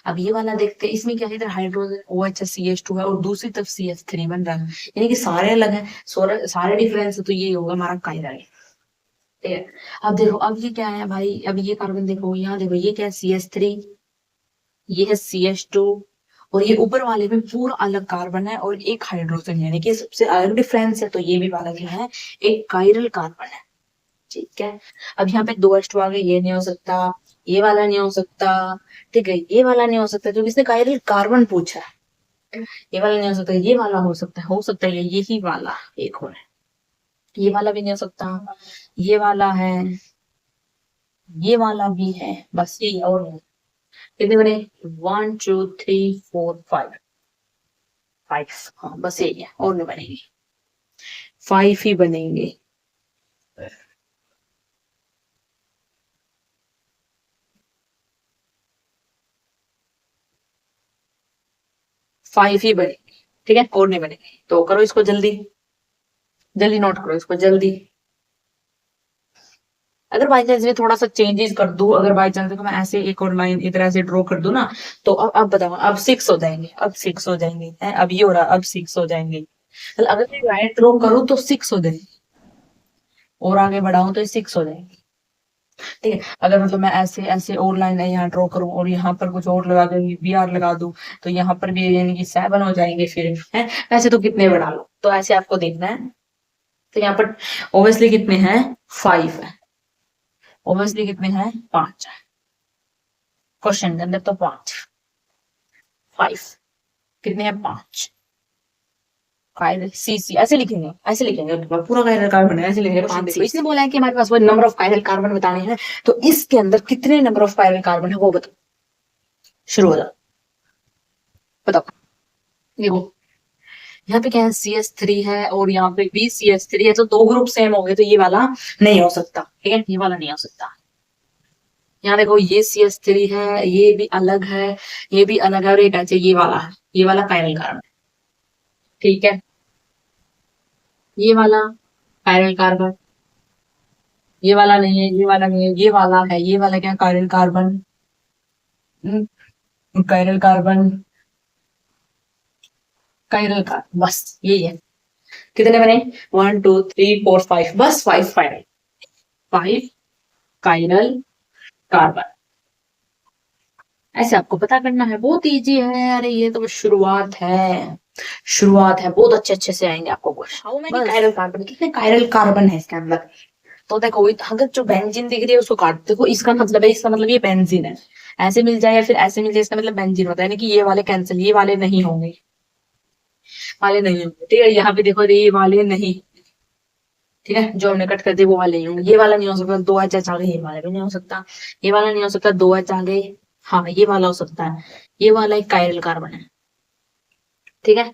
अब ये वाला देखते हैं, इसमें क्या है, इधर हाइड्रोजन OH CH2 है, और दूसरी तरफ CH3 बन रहा है, यानी कि सारे अलग हैं, सारे डिफरेंस है, तो ये होगा हमारा कायरल। ठीक है, अब देखो, अब ये क्या है भाई, अब ये कार्बन देखो, यहाँ देखो, ये क्या है, CH3, ये है CH2, और ये ऊपर वाले में पूरा अलग कार्बन है, और एक हाइड्रोजन, यानी कि सबसे अलग डिफरेंस है, तो ये भी वाला क्या है, एक कायरल कार्बन है। ठीक है, अब यहाँ पे 2 H2 आ गए, ये नहीं हो सकता। ये वाला नहीं हो सकता। ठीक है, ये वाला नहीं हो सकता क्योंकि इसने कायरल कार्बन पूछा है। ये वाला नहीं हो सकता, ये वाला हो सकता है यही वाला एक और है। ये वाला भी नहीं हो सकता, ये वाला है, ये वाला भी है, बस यही और है। कितने बने? 1 2 3 4 5। 5, हाँ बस यही है, और नहीं बनेंगे, 5 ही बनेंगे। फाइव ही बनेंगे, ठीक है, और नहीं बनेंगे। तो करो इसको जल्दी, जल्दी नोट करो इसको जल्दी। अगर बाई चांस में थोड़ा सा चेंजेस कर दूं, अगर बाई चांस मैं ऐसे एक और लाइन इधर ऐसे ड्रॉ कर दूं ना, तो अब बताओ, अब 6 हो जाएंगे, अब 6 हो जाएंगे है, अब ये हो रहा, अब 6 हो जाएंगे। मतलब अगर मैं राइट ड्रॉ करूं तो 6 हो जाएंगे, और आगे बढ़ाऊं तो ये 6 हो जाएंगे। ठीक है, अगर मतलब मैं ऐसे ऐसे और लाइन है यहाँ ड्रॉ करूं और यहाँ पर कुछ और लगा दूंगी, बी आर लगा दूं, तो यहाँ पर भी यानी कि 7 हो जाएंगे फिर है। ऐसे तो कितने बढ़ा लो, तो ऐसे आपको देखना है। तो यहाँ पर ओब्वियसली कितने हैं? 5 है। ओब्वियसली कितने हैं? 5 है। क्वेश्चन के अंदर तो 5, 5 कितने हैं? 5। कायरल सी सी ऐसे लिखेंगे, ऐसे लिखेंगे, पूरा कायरल कार्बन है ऐसे लिखेंगे। 5 देखो, इसने बोला है कि हमारे पास वो नंबर ऑफ कायरल कार्बन बताने हैं, तो इसके अंदर कितने नंबर ऑफ कायरल कार्बन है वो बताओ। शुरू हो जाओ, बताओ। देखो यहाँ पे क्या है, CS3 है और यहाँ पे भी CS3 है, तो दो ग्रुप सेम हो गए, तो ये वाला नहीं हो सकता। ठीक है, ये वाला नहीं हो सकता। यहाँ देखो ये CS3 है, ये भी अलग है, ये भी अलग है, और एक ऐसे ये वाला है, ये वाला कायरल कार्बन। ठीक है, ये वाला कायरल कार्बन, ये वाला नहीं है, ये वाला नहीं है, ये वाला है, ये वाला क्या? Chiral carbon. Chiral carbon, chiral carbon, बस यही है। कितने बने? 1 2 3 4 5, बस 5 कायरल, 5 कायरल कार्बन। ऐसे आपको पता करना है, बहुत इजी है। अरे ये तो शुरुआत है, शुरुआत है, बहुत अच्छे अच्छे से आएंगे आपको question. How many chiral carbon, कितने कायरल कार्बन है इसके अंदर? तो देखो अगर जो बेंजीन दिख रही है उसको काट, देखो इसका मतलब है, इसका मतलब ये बेंजीन है। ऐसे मिल जाए या फिर ऐसे मिल जाए, इसका मतलब बेंजीन होता है, यानी कि ये वाले कैंसिल, ये वाले नहीं होंगे, वाले नहीं होंगे। ठीक है, यहाँ पे देखो ये वाले नहीं, ठीक है, जो हमने कट कर दिए वो वाले नहीं होंगे। ये वाला नहीं हो सकता, 2 H आगे, ये वाला भी नहीं हो सकता। ये वाला नहीं हो सकता, 2 H आगे। हाँ ये वाला हो सकता है, ये वाला एक कायरल कार्बन है। ठीक है,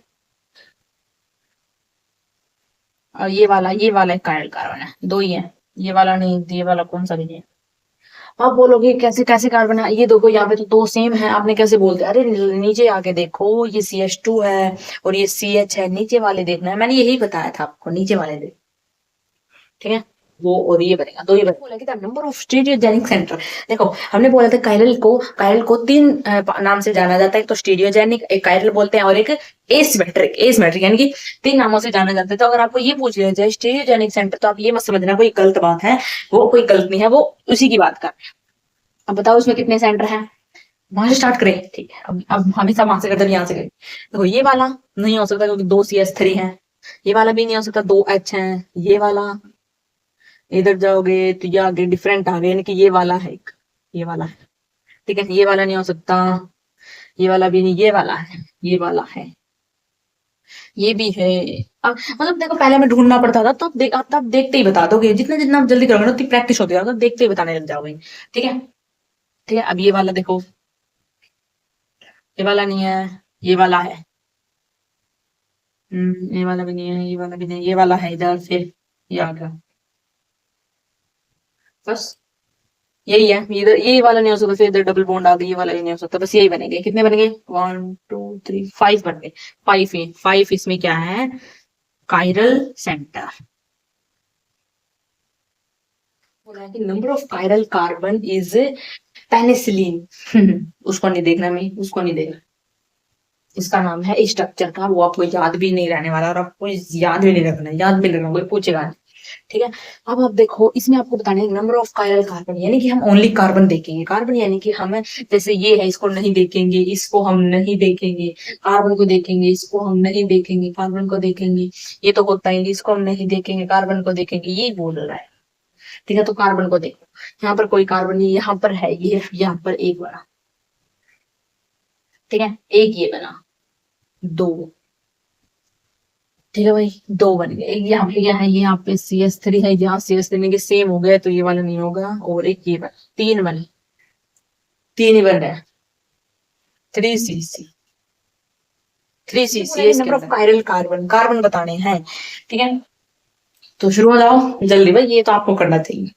और ये वाला एक कायरल कार्बन है, दो ही है। ये वाला नहीं, ये वाला कौन सा भी नहीं है। आप बोलोगे कैसे कैसे कार्बन है, ये देखो यहाँ पे तो दो सेम है, आपने कैसे बोलते? अरे नीचे आके देखो, ये CH2 है और ये CH है, नीचे वाले देखना है, मैंने यही बताया था आपको, नीचे वाले देख। ठीक है, वो और ये बनेगा, दो ही बनेगा। बोला कि नंबर ऑफ स्टीरियोजेनिक सेंटर। देखो हमने बोला था कायरल को 3 नाम से जाना जाता है, एक तो स्टीरियोजेनिक, एक कायरल बोलते हैं, और एक एसिमेट्रिक। एसिमेट्रिक यानी कि 3 नामों से जाना जाता है। तो अगर आपको ये पूछ लिया जाए स्टीरियोजेनिक सेंटर, तो आप ये मत समझना कोई गलत बात है, वो कोई गलत नहीं है, वो उसी की बात कर रहे हैं। अब बताओ इसमें कितने सेंटर हैं? वहां से स्टार्ट करें, ठीक है। अब हमेशा वहां से करते यहाँ से करें। देखो ये वाला नहीं हो सकता क्योंकि 2 CS3 है। ये वाला भी नहीं हो सकता, 2H है। ये वाला इधर जाओगे तो ये आगे डिफरेंट आ गए, यानी कि ये वाला है एक, ये वाला है। ठीक है, ये वाला नहीं हो सकता, ये वाला भी नहीं, ये वाला है, ये वाला है, ये भी है। मतलब देखो पहले में ढूंढना पड़ता था, तब देखते ही बता दोगे, जितना जितना आप जल्दी करोगे ना उतनी प्रैक्टिस होती है, देखते ही बताने लग जाओगे। ठीक है, ठीक है। अब ये वाला देखो, ये वाला नहीं है, ये वाला है। ये वाला भी नहीं है, ये वाला भी नहीं, ये वाला है इधर, फिर ये आ गया, बस यही है। इधर ये वाला नहीं हो सकता, फिर इधर डबल बॉन्ड आ गई, ये वाला भी नहीं हो सकता, बस यही बनेंगे। कितने बनेंगे? 1 2 3 5 बन गए। 5 ही 5, इसमें क्या है? Chiral centre. बोला है कि number of chiral carbon is penicillin. उसको नहीं देखना, मैं उसको नहीं देखना, इसका नाम है स्ट्रक्चर का, वो आपको याद भी नहीं रहने वाला, और आपको याद भी नहीं रखना, याद भी नहीं रखना, कोई पूछेगा नहीं। ठीक है, अब आप देखो इसमें आपको बताने नंबर ऑफ कायरल कार्बन, यानी कि हम ओनली कार्बन देखेंगे। कार्बन यानी कि हम जैसे ये है, इसको नहीं देखेंगे, इसको हम नहीं देखेंगे, कार्बन को देखेंगे, इसको हम नहीं देखेंगे, कार्बन को देखेंगे, ये तो होता ही नहीं, इसको हम नहीं देखेंगे, कार्बन को देखेंगे, ये बोल रहा है। ठीक है, तो कार्बन को देखो, यहाँ पर कोई कार्बन नहीं, यहाँ पर है ये, यहाँ पर एक बना, ठीक है, एक ये बना, दो, ठीक है भाई, दो बन गए। एक यहाँ पे क्या है, ये यहाँ पे CH3 है, यहाँ CH3 के सेम हो गया तो ये वाला नहीं होगा, और एक ये बना, तीन बने, तीन ही बन रहे हैं, 3 CC, 3 CC number of chiral carbon, carbon बताने हैं, ठीक है। तो शुरू हो जाओ जल्दी भाई, ये तो आपको करना चाहिए।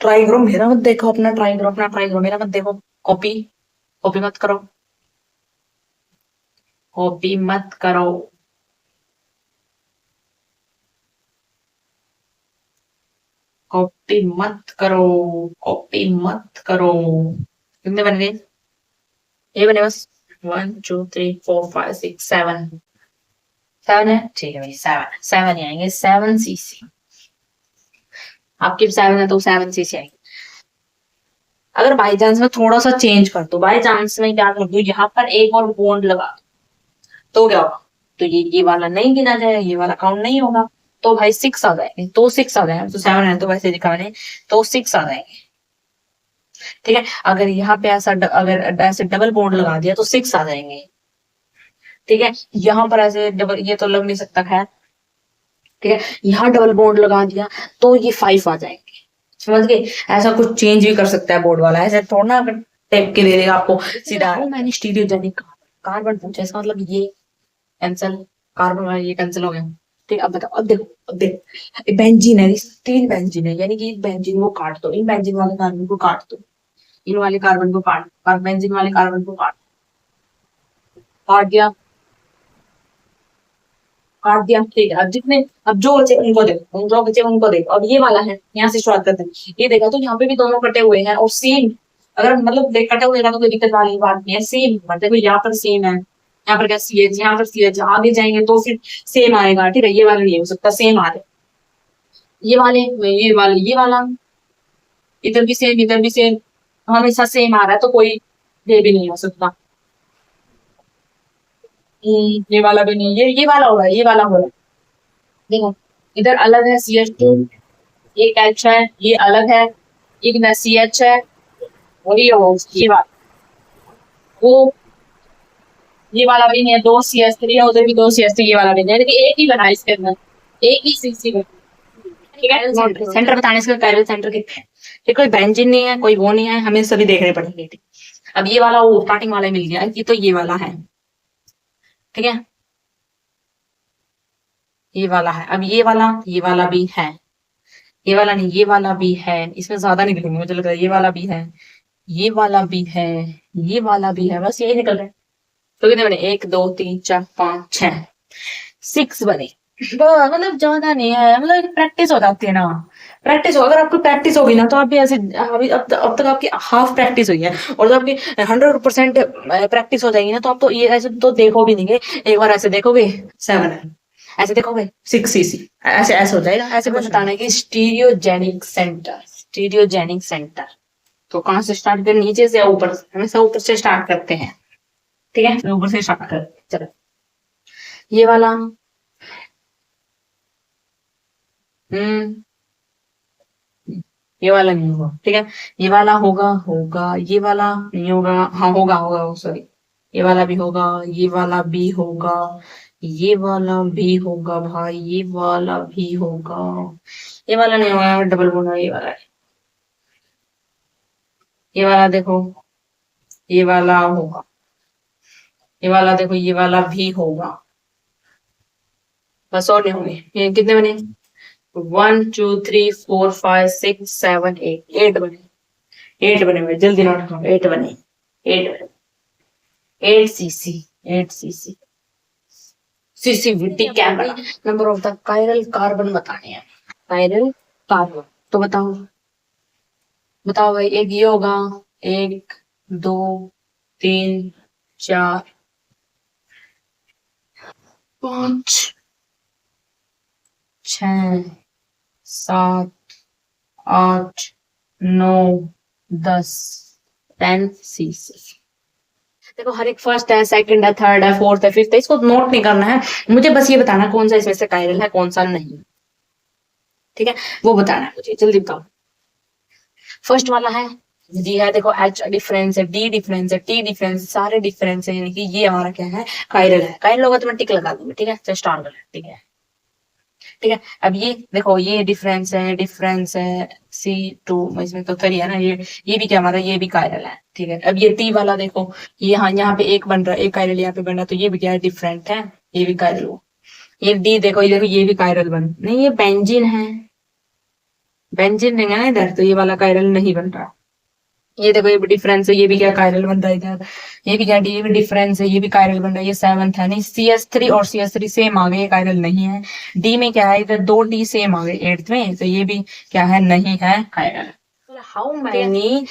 ट्राई करो, मेरा मत देखो, अपना ट्राई करो, अपना ट्राई करो, मेरा मत देखो। कॉपी, कॉपी मत करो, कॉपी मत करो। कॉपी मत करो, कॉपी मत करो। कितने बन गए? ये बने बस, 1 2 3 4 5 6 7, 7 है, ठीक है भाई, 7, 7 ही आएंगे, 7 CC। आपकी 7 है तो 7 CC आएंगे। अगर बाई चांस में थोड़ा सा चेंज कर दो, बाई चांस में क्या कर दो, यहाँ पर एक और बॉन्ड लगा दो, तो क्या होगा, तो ये वाला नहीं गिना जाएगा, ये वाला काउंट नहीं होगा, तो भाई 6 आ जाएंगे, तो 6 आ जाएंगे, तो 7 है तो वैसे दिखा रहे, तो 6 आ जाएंगे, ठीक है। अगर यहाँ पे ऐसा अगर ऐसे डबल बॉन्ड लगा दिया तो 6 आ जाएंगे, ठीक है। यहाँ पर ऐसे डबल, ये तो लग नहीं सकता, खैर, ठीक है। यहाँ डबल बॉन्ड लगा दिया तो ये 5 आ जाएंगे, समझ गए। ऐसा कुछ चेंज भी कर सकता है बोर्ड वाला, ऐसे थोड़ा ना अगर टेप के दे देगा आपको सीधा। मैंने स्टीरियोजेनिक कार्बन पूछा, इसका मतलब ये कैंसिल, कार्बन वाला ये कैंसिल हो गया, ठीक। अब बताओ, अब देखो, अब देखो, बेंजीन है, 3 बेंजीन है, यानी कि एक बेंजीन को काट दो, इन बेंजीन वाले कार्बन को काट दो, इन वाले कार्बन को काट, बेंजीन वाले कार्बन को काट, काट दिया, काट दिया, ठीक है। अब जितने, अब जो बचे उनको देखो, जो बचे उनको देखो। अब ये वाला है, यहाँ से शुरुआत करते हैं, ये देखा तो यहाँ पे भी दोनों कटे हुए हैं, और सेम, अगर मतलब देख कटे हुए तो कोई दिक्कत वाली बात नहीं है, सेम देखो, यहाँ पर सेम है, यहाँ पर क्या CH, यहाँ पर CH, आगे जाएंगे तो फिर सेम आएगा, ठीक है। ये वाला नहीं हो सकता, सेम आ रहे, ये वाले, ये वाले, ये वाला, इधर भी सेम, इधर भी सेम, हमेशा सेम आ रहा है, तो कोई ये भी नहीं हो सकता। ये वाला भी नहीं, ये वाला होगा, ये वाला होगा, देखो, इधर अलग है CH2, एक H है, ये अलग है, एक ना CH है, और ये बात, वो, ये वाला भी नहीं है, 2 CH3 है, उधर भी 2 CH3, ये वाला भी नहीं है, लेकिन एक ही बना है इसके अंदर, एक ही CC है, ठीक है। सेंटर बताने से कायरल सेंटर कितने हैं, ये कोई बेंजीन नहीं है, कोई वो नहीं है, हमें सभी देखने पड़ेंगे, ठीक। अब ये वाला वो स्टार्टिंग वाला मिल गया, ये तो ये वाला है, ठीक है, ये वाला है। अब ये वाला भी है, ये वाला नहीं, ये वाला भी है, इसमें ज्यादा नहीं लिखूंगी, मुझे लग रहा है ये वाला भी है, ये वाला भी है, ये वाला भी है, बस यही निकल रहा है। तो कितने बने, 1 2 3 4 5 6, 6 बने, मतलब ज्यादा नहीं है, मतलब प्रैक्टिस हो जाती है ना, प्रैक्टिस हो, अगर आपको प्रैक्टिस होगी ना तो आप भी ऐसे, अभी अब तक आपकी हाफ प्रैक्टिस हुई है, और जब आपकी 100% प्रैक्टिस हो जाएगी ना, तो आप तो ये ऐसे तो देखो भी नहीं, एक बार ऐसे देखोगे 7 है, ऐसे देखोगे 6 CC, ऐसे ऐसे हो जाएगा। ऐसे कुछ बताना है कि स्टीरियोजेनिक सेंटर, स्टीरियोजेनिक सेंटर, तो कहाँ से स्टार्ट करें, नीचे से या ऊपर से, हमेशा ऊपर से स्टार्ट करते हैं, ठीक है, ऊपर से स्टार्ट कर, चलो। ये वाला, हम्म, ये वाला नहीं होगा, ठीक है, ये वाला होगा, होगा, ये वाला नहीं होगा, हाँ होगा, होगा, सॉरी, ये वाला भी होगा, ये वाला भी होगा, ये वाला भी होगा भाई, ये वाला भी होगा, ये वाला नहीं होगा, डबल बोना, ये वाला है, ये वाला देखो, ये वाला होगा, ये वाला देखो, ये वाला भी होगा, बस और नहीं होंगे। ये कितने बने, 1 2 3 4 5 6 7 8, 8 बने, 8 बने हुए, जल्दी नोट करो, 8 बने, 8 बने, 8 CC, 8 CC, CCVT camera. Number of the chiral carbon बताने हैं, कायरल कार्बन, तो बताओ, बताओ भाई, एक ये होगा, 1 2 3 4 5 6 7 8 9 10 10 सी। देखो हर एक फर्स्ट है, सेकंड है, थर्ड है, फोर्थ है, फिफ्थ है, इसको नोट नहीं करना है, मुझे बस ये बताना कौन सा इसमें से कायरल है कौन सा नहीं। ठीक है, वो बताना है मुझे, जल्दी बताओ। फर्स्ट वाला है जी, है देखो एच डिफरेंस है, डी डिफरेंस है, टी डिफरेंस, सारे डिफरेंस है, यानी कि ये हमारा क्या है, कायरल है। कायरल होगा तो मैं टिक लगा दूंगी, ठीक है, तो स्ट्रॉन्गर है, ठीक है। ठीक है, अब ये देखो ये डिफरेंस है सी टू, इसमें तो थ्री है ना, ये भी क्या हमारा, ये भी कायरल है। ठीक है, अब ये टी वाला देखो, ये यहाँ पे एक बन रहा है, एक कायरल यहाँ पे बन रहा है, तो ये भी क्या है, डिफरेंट है, ये भी कायरल हो। ये डी देखो, ये भी कायरल बन नहीं, ये बेंजीन है, बेंजीन रहेगा ना इधर, तो ये वाला कायरल नहीं बन रहा। ये देखो ये भी डिफरेंस है, ये भी क्या कायरल बन रहा है इधर, ये भी क्या, ये भी डिफरेंस है, ये भी कायरल बन रहा है, ये सेवंथ है नहीं, CS3 और CS3 सेम आ गए, ये कायरल नहीं है। डी में क्या है, इधर दो डी सेम आ गए एट्थ में, तो ये भी क्या है, नहीं है chiral. How many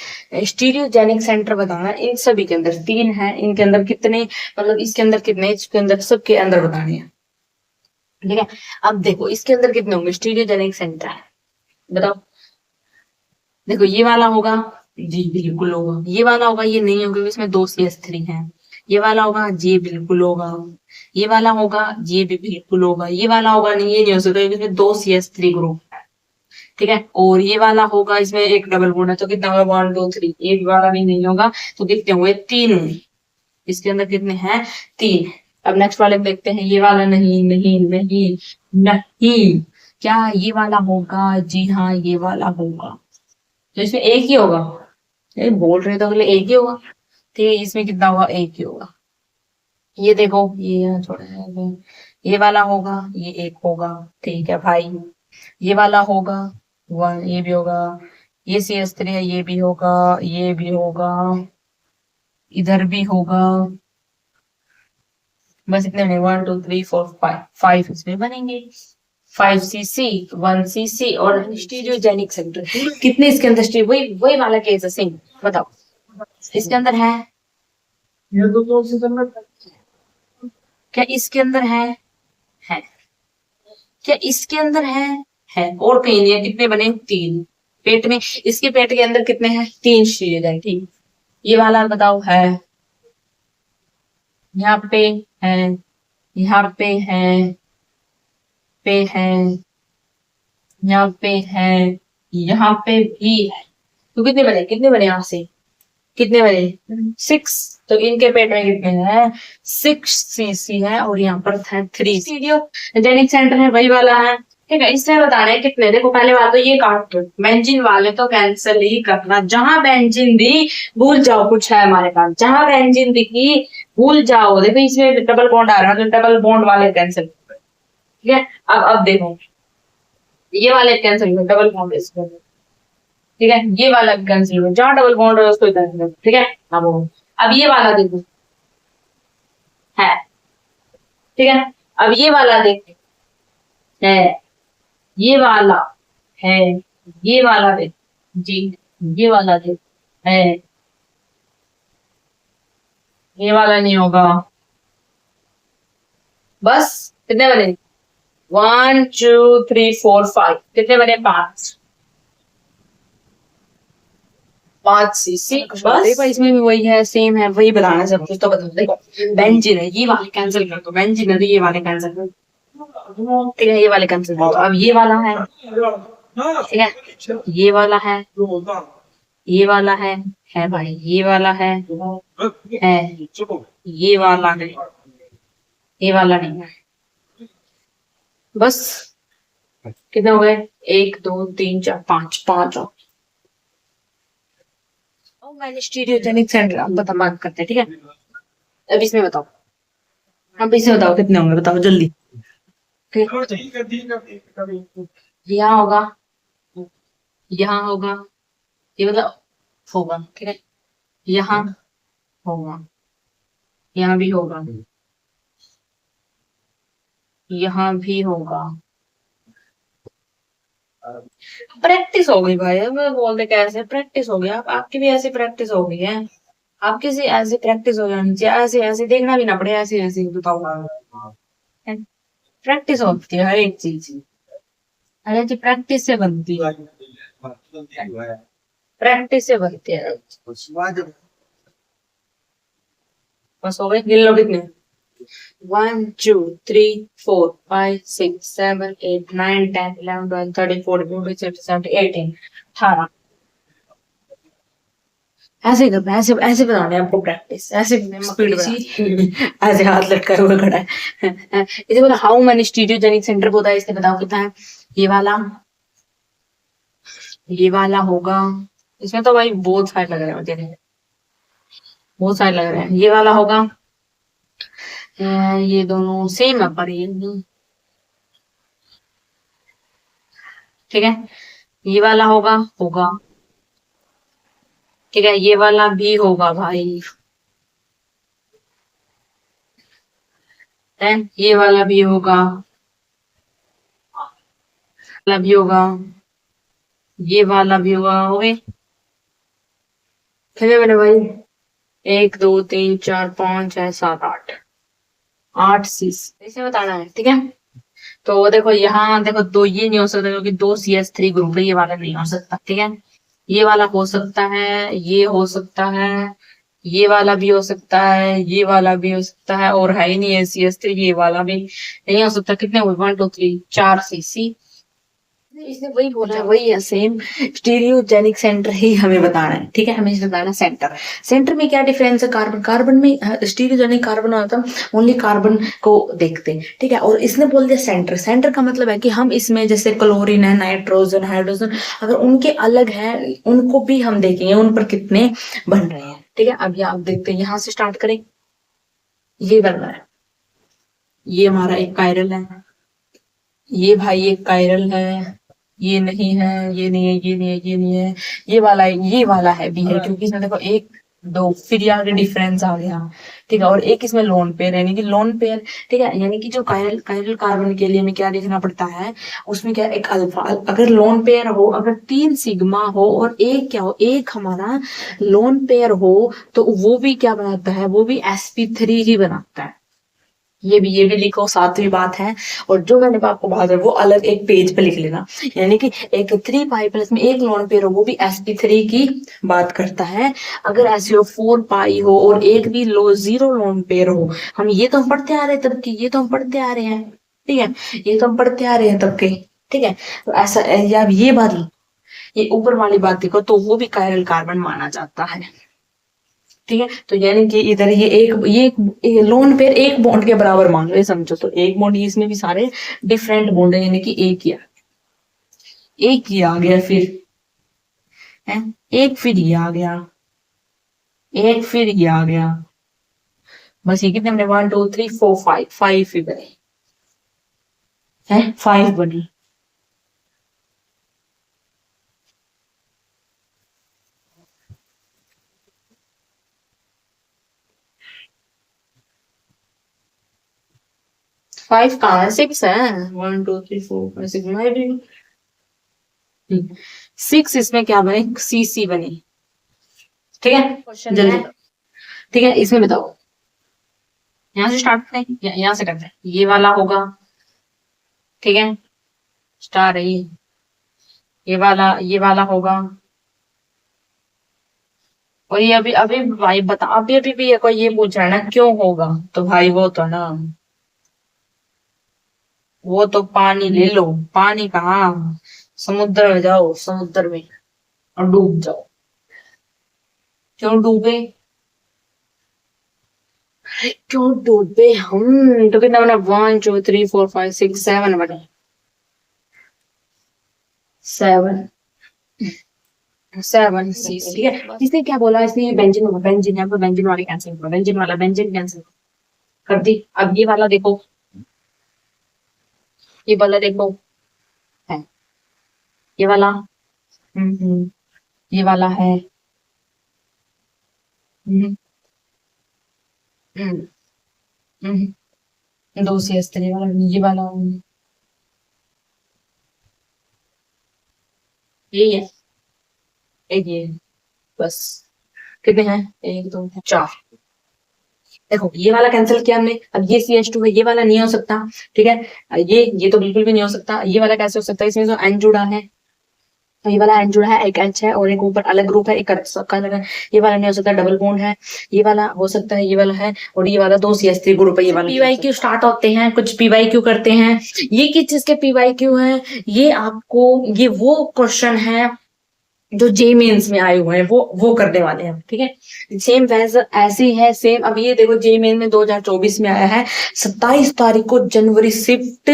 stereogenic centre बताना, इन सभी के अंदर तीन है, इनके अंदर कितने, मतलब इसके अंदर कितने, इसके अंदर, सबके अंदर बताने हैं। ठीक है, अब देखो इसके अंदर कितने होंगे स्टीरियोजेनिक सेंटर, बताओ। देखो ये वाला होगा जी, बिल्कुल होगा, ये वाला होगा, ये नहीं होगा क्योंकि इसमें दो CS3 है। ये वाला होगा जी, बिल्कुल होगा, ये वाला होगा, ये भी बिल्कुल होगा, ये वाला होगा नहीं, ये नहीं हो सकता क्योंकि इसमें दो CS3 ग्रुप है। ठीक है, और ये वाला होगा, इसमें एक डबल बॉन्ड है, तो कितना होगा, 1 2 3, ये वाला भी नहीं होगा, तो कितने हुए, तीन हुए। इसके अंदर कितने हैं, तीन। अब नेक्स्ट वाले में देखते हैं, ये वाला नहीं नहीं नहीं नहीं, क्या ये वाला होगा, जी हाँ ये वाला होगा, तो इसमें एक ही होगा, ये बोल रहे तो अगले एक ही होगा। ठीक है, इसमें कितना होगा, एक ही होगा। ये देखो ये यहाँ थोड़ा है, ये वाला होगा, ये एक होगा, ठीक है भाई। ये वाला होगा वन, ये भी होगा, ये CS3 है, ये भी होगा, ये भी होगा, इधर भी होगा, बस इतने बने, 1 2 3 4 5, 5 इसमें बनेंगे, 5cc 1cc और स्टीरियोजेनिक सेंटर कितने इसके अंदर, वही वही वाला केस है सेम, बताओ इसके अंदर है, ये तो इसके अंदर, क्या इसके अंदर है, क्या इसके अंदर है, और कहीं नहीं है, कितने बने, तीन। पेट में, इसके पेट के अंदर कितने हैं, तीन स्टीरियोजेनिक। ठीक, ये वाला बताओ है, यहाँ पे है, यहाँ पे है, यहाँ पे है, यहाँ पे भी है, तो कितने बने यहाँ से, कितने बने, 6। तो इनके पेट में कितने हैं, 6cc है, और यहाँ पर है 3। स्टीरियोजेनिक सेंटर है, वही वाला है। ठीक है, इसमें बताना है कितने, देखो पहले बात तो ये काट दो, बेंजीन वाले तो कैंसिल ही करना, जहां बेंजीन दी भूल जाओ, कुछ है हमारे पास, जहां बेंजीन दिखी भूल जाओ। देखो इसमें डबल बॉन्ड आ रहा है, तो डबल बॉन्ड वाले कैंसिल। ठीक है, अब देखो ये वाले कैंसिल हुए, डबल बॉन्ड इसमें, ठीक है, ये वाला भी कैंसिल हुआ, जहां डबल बॉन्ड है उसको कैंसिल करो। ठीक है, अब ये वाला देखो है, ठीक है, अब ये वाला देख है, ये वाला है, ये वाला देख जी, ये वाला देख है, ये वाला नहीं होगा। बस कितने बने, 1 2 3 4 5, कितने बने, 5, 5cc। बस इसमें भी वही है, सेम है, वही बताना सब कुछ, तो बता देखो बेंजीन है, ये वाले कैंसिल कर दो, बेंजीन है तो ये वाले कैंसिल कर दो। ठीक है, ये वाले कैंसिल कर दो, अब ये वाला है, ठीक है, ये वाला है, ये वाला है भाई, ये वाला है, ये वाला है, ये वाला नहीं है। बस कितने हो गए, 1 2 3 4 5, 5 हो। मैंने स्टीरियोजेनिक सेंटर, अब बता बात करते हैं, ठीक है। अब इसमें बताओ, अब इसमें बताओ कितने होंगे, बताओ जल्दी। यहाँ होगा, यहाँ होगा, ये मतलब होगा, ठीक है, यहाँ होगा, यहाँ भी होगा, यहाँ भी होगा। प्रैक्टिस हो गई भाई, अब बोलते कैसे, प्रैक्टिस हो गया, आपकी भी ऐसी प्रैक्टिस हो गई है, आपकी से ऐसी प्रैक्टिस हो जानी चाहिए, ऐसे ऐसे देखना भी ना पड़े, ऐसे ऐसे बताओ, प्रैक्टिस होती है हर एक चीज, हर एक चीज प्रैक्टिस से बनती है। प्रैक्टिस से बनते हैं। बस हो गए, गिन लो कितने। 1 2 3 4 5 6 7 8 9 10 11 12 13 14 15 16 17 18 ऐसे करना है, ऐसे ऐसे बनाना है आपको प्रैक्टिस, ऐसे स्पीड में ऐसे हाथ लटका हुआ खड़ा है। इसे बोला हाउ मैनी स्टीरियोजेनिक सेंटर होता है, इसने बताओ कितना है। ये वाला होगा, इसमें तो भाई बहुत सारे लग रहे हैं मुझे, बहुत सारे लग रहे हैं। ये वाला होगा, ये दोनों सेम है पर ये नहीं, ठीक है। ये वाला होगा होगा, ठीक है। ये वाला भी होगा भाई, ये वाला भी होगा, वाला भी होगा, ये वाला भी होगा। हो गए कितने बने भाई, 1 2 3 4 5 6 7 8, 8 सी इसे बताना है, ठीक है। तो देखो यहाँ देखो, दो ये नहीं हो सकता क्योंकि दो CS3 ग्रुप है, ये वाला नहीं हो सकता, ठीक है। ये वाला हो सकता है, ये हो सकता है, ये वाला भी हो सकता है, ये वाला भी हो सकता है, और है ही नहीं है CS3, ये वाला भी नहीं हो सकता। कितने हुए, 1 2 3 4 सी। इसने वही बोला है, वही है सेम। स्टीरियोजेनिक सेंटर ही हमें बताना है, ठीक है। हमें इसे बताना सेंटर। सेंटर में क्या डिफरेंस है, कार्बन कार्बन में स्टीरियोजेनिक कार्बन होता है, ओनली कार्बन को देखते हैं, ठीक है। और इसने बोल दिया सेंटर। सेंटर का मतलब है कि हम इसमें जैसे क्लोरीन है, नाइट्रोजन, हाइड्रोजन, अगर उनके अलग है उनको भी हम देखेंगे, उन पर कितने बन रहे हैं, ठीक है। अब ये आप देखते हैं, यहां से स्टार्ट करें। ये बन रहा है, ये हमारा एक कायरल है, ये भाई एक कायरल है, ये नहीं है, ये नहीं है, ये नहीं है, ये नहीं है, ये वाला है, ये वाला है भी है, क्योंकि इसमें देखो 1 2 फिर यहाँ के डिफरेंस आ गया, ठीक है। और एक इसमें लोन पेयर, यानी कि लोन पेयर, ठीक है। यानी कि जो कायरल कायरल कार्बन के लिए हमें क्या देखना पड़ता है, उसमें क्या एक अल्फा, अगर लोन पेयर हो, अगर 3 सिग्मा हो और एक क्या हो, एक हमारा लोन पेयर हो, तो वो भी क्या बनाता है, वो भी sp3 ही बनाता है। ये भी लिखो, सातवीं बात है। और जो मैंने आपको बात है वो अलग एक पेज पे लिख लेना, यानी कि एक 3 पाई प्लस में एक लोन पेयर हो, वो भी sp3 की बात करता है। अगर SO4 पाई हो और एक भी जीरो लोन पेयर हो, हम ये तो हम पढ़ते आ रहे हैं तब की, ये तो हम पढ़ते आ रहे हैं, ठीक है। ये तो हम पढ़ते आ रहे हैं तब के, ठीक है। तो ऐसा, या ये बात, ये ऊपर वाली बात देखो, तो वो भी कायरल कार्बन माना जाता है, ठीक है। तो यानी कि इधर ये लोन पेयर एक बॉन्ड के बराबर मान लो, ये समझो। तो एक बॉन्ड, इसमें भी सारे डिफरेंट बॉन्ड है, यानी कि एक ही आ गया, फिर है, एक फिर ये आ गया, एक फिर ये आ गया। बस ये कितने बने, 1 2 3 4 5, 5 ही बने हैं, 5 बने। फाइव कहाँ है, 6 है। 1 2 3 4 5 6 मैं भी 6, इसमें क्या बने, CC बने, ठीक है। क्वेश्चन जल्दी, ठीक है। इसमें बताओ, यहाँ से स्टार्ट करें, यहाँ से करते हैं। ये वाला होगा, ठीक है, स्टार है ये वाला होगा। और ये अभी अभी भाई बता, अभी अभी भी ये कोई ये पूछ रहा है ना क्यों होगा, तो भाई वो तो ना, वो तो पानी ले लो, पानी कहाँ, समुद्र में जाओ, समुद्र में और डूब जाओ। क्यों डूबे, क्यों डूबे हम, तो कितना बना, 1 2 3 4 5 6 7 बने, 7 7 ठीक है। इसने क्या बोला, इसने बेंजीन होगा, बेंजीन है, बेंजीन वाले कैंसिल होगा, बेंजीन वाला बेंजीन कैंसिल कर दी। अब ये वाला देखो, ये वाला देखो है, ये वाला, ये वाला है, हम्म, हम्म, दो से अस्त्री वाला, ये वाला, यही है, एक ये, बस कितने हैं, 1 2 4। देखो ये वाला कैंसिल किया हमने, अब ये CH2 है, ये वाला नहीं हो सकता, ठीक है। ये तो बिल्कुल भी नहीं हो सकता। ये वाला कैसे हो सकता है, इसमें तो N जुड़ा है, तो ये वाला एंड जुड़ा है, एक एच है और एक ऊपर अलग ग्रुप है, एक सबका अलग है। ये वाला नहीं हो सकता, डबल बॉन्ड है। ये वाला हो सकता है, ये वाला है, और ये वाला 2 CH3 ग्रुप है। ये वाला PYQ स्टार्ट होते हैं, कुछ PYQ करते हैं। ये किस चीज के PYQ है? ये आपको, ये वो क्वेश्चन है जो जे मेंस में आए हुए हैं, वो करने वाले हैं, ठीक है। सेम वैसे ऐसी है सेम। अब ये देखो जे मेन में 2024 में आया है, 27 तारीख को, जनवरी शिफ्ट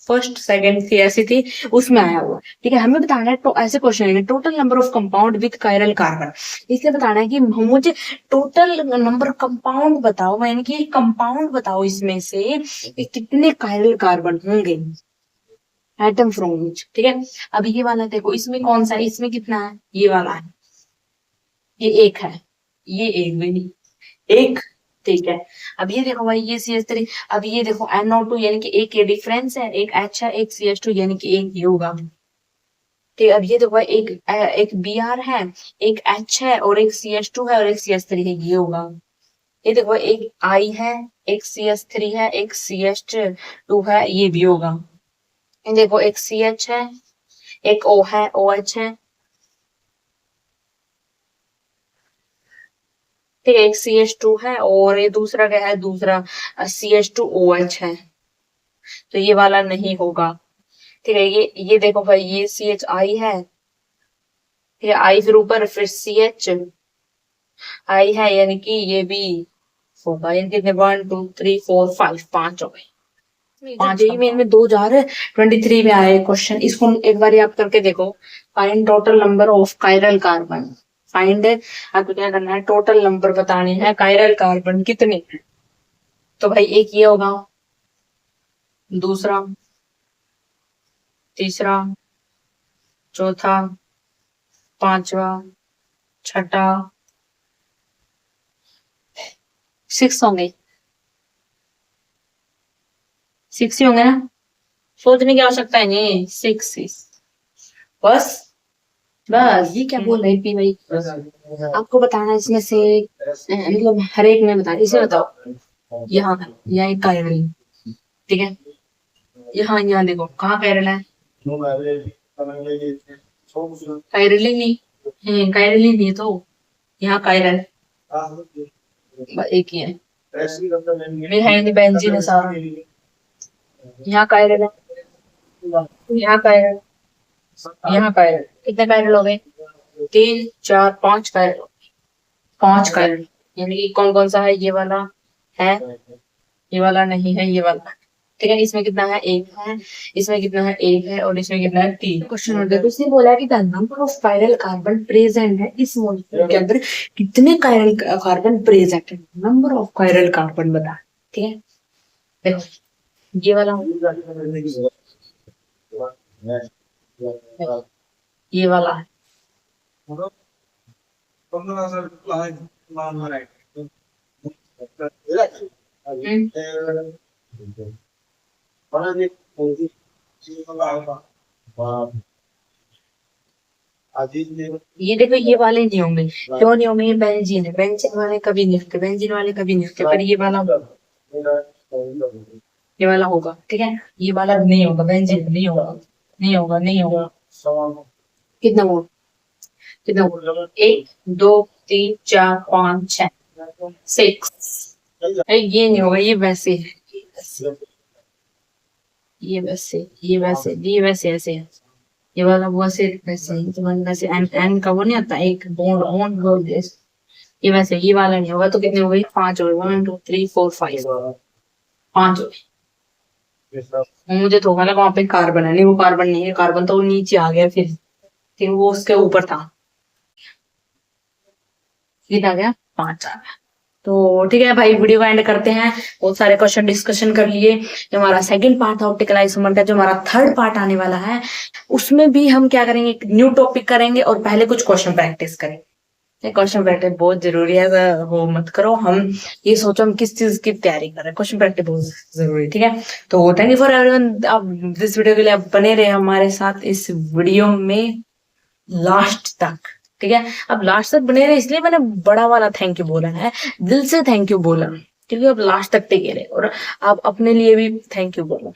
फर्स्ट सेकंड की ऐसी थी, उसमें आया हुआ, ठीक है। हमें बताना है तो ऐसे क्वेश्चन है, total number of compound with chiral carbon. इसलिए बताना है कि मुझे टोटल नंबर कंपाउंड बताओ, यानी कि कंपाउंड बताओ इसमें से कितने कायरल कार्बन होंगे, एटम फ्रॉम विच, ठीक है। अब ये वाला देखो, इसमें कौन सा है, इसमें कितना है, ये वाला है, ये एक है, ये एक भी नहीं, एक, ठीक है। अब ये देखो भाई, ये CH3, अब ये देखो NO2, यानी कि एक ये डिफरेंस है, एक H है, एक CH2, यानी कि एक ये होगा, ठीक है। अब ये देखो भाई, एक Br है, एक H है, और एक CH2 है, और एक CH3 है, ये होगा। ये देखो, एक I है, एक CH3 है, एक CH2 है, ये भी होगा। देखो, एक CH है, एक O है, OH है, ठीक है, एक CH2 है, और ये दूसरा क्या है, दूसरा CH2OH है, तो ये वाला नहीं होगा, ठीक है। ये देखो भाई, ये CHI है, ठीक है, I फिर ऊपर, फिर CHI है, यानी कि ये भी होगा, यानी कि 1 2 3 4 5, 5 हो गए। 5 जेईई मेन में 2023 में आया क्वेश्चन, इसको एक बार आप करके देखो। Find total number of chiral carbon, find, आपको क्या करना है, टोटल नंबर बताने हैं, कायरल कार्बन कितने हैं। तो भाई एक ये होगा, दूसरा, तीसरा, चौथा, पांचवा, छठा, 6 होंगे, 6 ही होंगे ना, सोचने की आवश्यकता है नहीं, 6 बस। बस ये क्या बोल रहे पी भाई, आपको बताना है इसमें से, मतलब हर एक में बताना, इसे बताओ, यहाँ एक कायरल, ठीक है, यहाँ देखो, कहाँ कायरल है, कायरल ही नहीं है, कायरल ही नहीं है, तो यहाँ कायरल एक ही है, मेरे है नहीं, बेंजीन है सारा, यहाँ कायरल है, यहाँ कायरल, यहाँ कायरल, कितने कायरल हो गए, 3 4 5 कायरल, 5 कायरल, यानी कि कौन कौन सा है, ये वाला है, ये वाला नहीं है, ये वाला, ठीक है। इसमें कितना है, एक है, इसमें कितना है, एक है, और इसमें कितना है, 3। क्वेश्चन नंबर 2, उसने बोला कि the number of chiral carbon present है इस मॉलिक्यूल के अंदर, कितने कायरल कार्बन प्रेजेंट है, नंबर ऑफ कायरल कार्बन बता, ठीक है। देखो ये वाला, ये वाला है, ये देखो, ये वाले नहीं होंगे, क्यों नहीं होंगे, ये बेंजीन है, बेंजीन वाले कभी नहीं होते, बेंजीन वाले कभी नहीं होते, पर ये वाला, ये वाला होगा, ठीक है। ये वाला नहीं होगा, बेंजीन नहीं होगा, नहीं होगा, नहीं होगा। कितना हुआ, कितना हुआ, 1 2 3 4 5 6 6, ये नहीं होगा, ये वैसे है, ये वैसे, ये वैसे, ये वैसे ऐसे है, ये वाला वैसे वैसे, तो वैसे एन एन का वो नहीं आता, एक बॉन्ड बॉन्ड बोल, ये वैसे, ये वाला नहीं होगा, तो कितने हो गए, 5 हो गए, 1 2 3 4 5, 5 हो गए। मुझे तो लगा वहां पे कार्बन है, नहीं वो कार्बन नहीं है, कार्बन तो नीचे आ गया, फिर वो उसके ऊपर था, कितना आ गया, 5 आ गया। तो ठीक है भाई, वीडियो का एंड करते हैं, बहुत सारे क्वेश्चन डिस्कशन कर लिए। जो हमारा सेकंड पार्ट था ऑप्टिकल आइसोमर का, जो हमारा थर्ड पार्ट आने वाला है, उसमें भी हम क्या करेंगे, एक न्यू टॉपिक करेंगे, और पहले कुछ क्वेश्चन प्रैक्टिस करेंगे। क्वेश्चन प्रैक्टिस बहुत जरूरी है, वो मत करो, हम ये सोचो हम किस चीज की तैयारी कर रहे हैं, क्वेश्चन प्रैक्टिस बहुत जरूरी, ठीक है। तो थैंक यू फॉर एवरीवन, अब दिस वीडियो के लिए आप बने रहे हमारे साथ इस वीडियो में लास्ट तक, ठीक है। अब लास्ट तक बने रहे, इसलिए मैंने बड़ा वाला थैंक यू बोला है, दिल से थैंक यू बोला, क्योंकि अब लास्ट तक टिके रहे, और आप अपने लिए भी थैंक यू बोलो।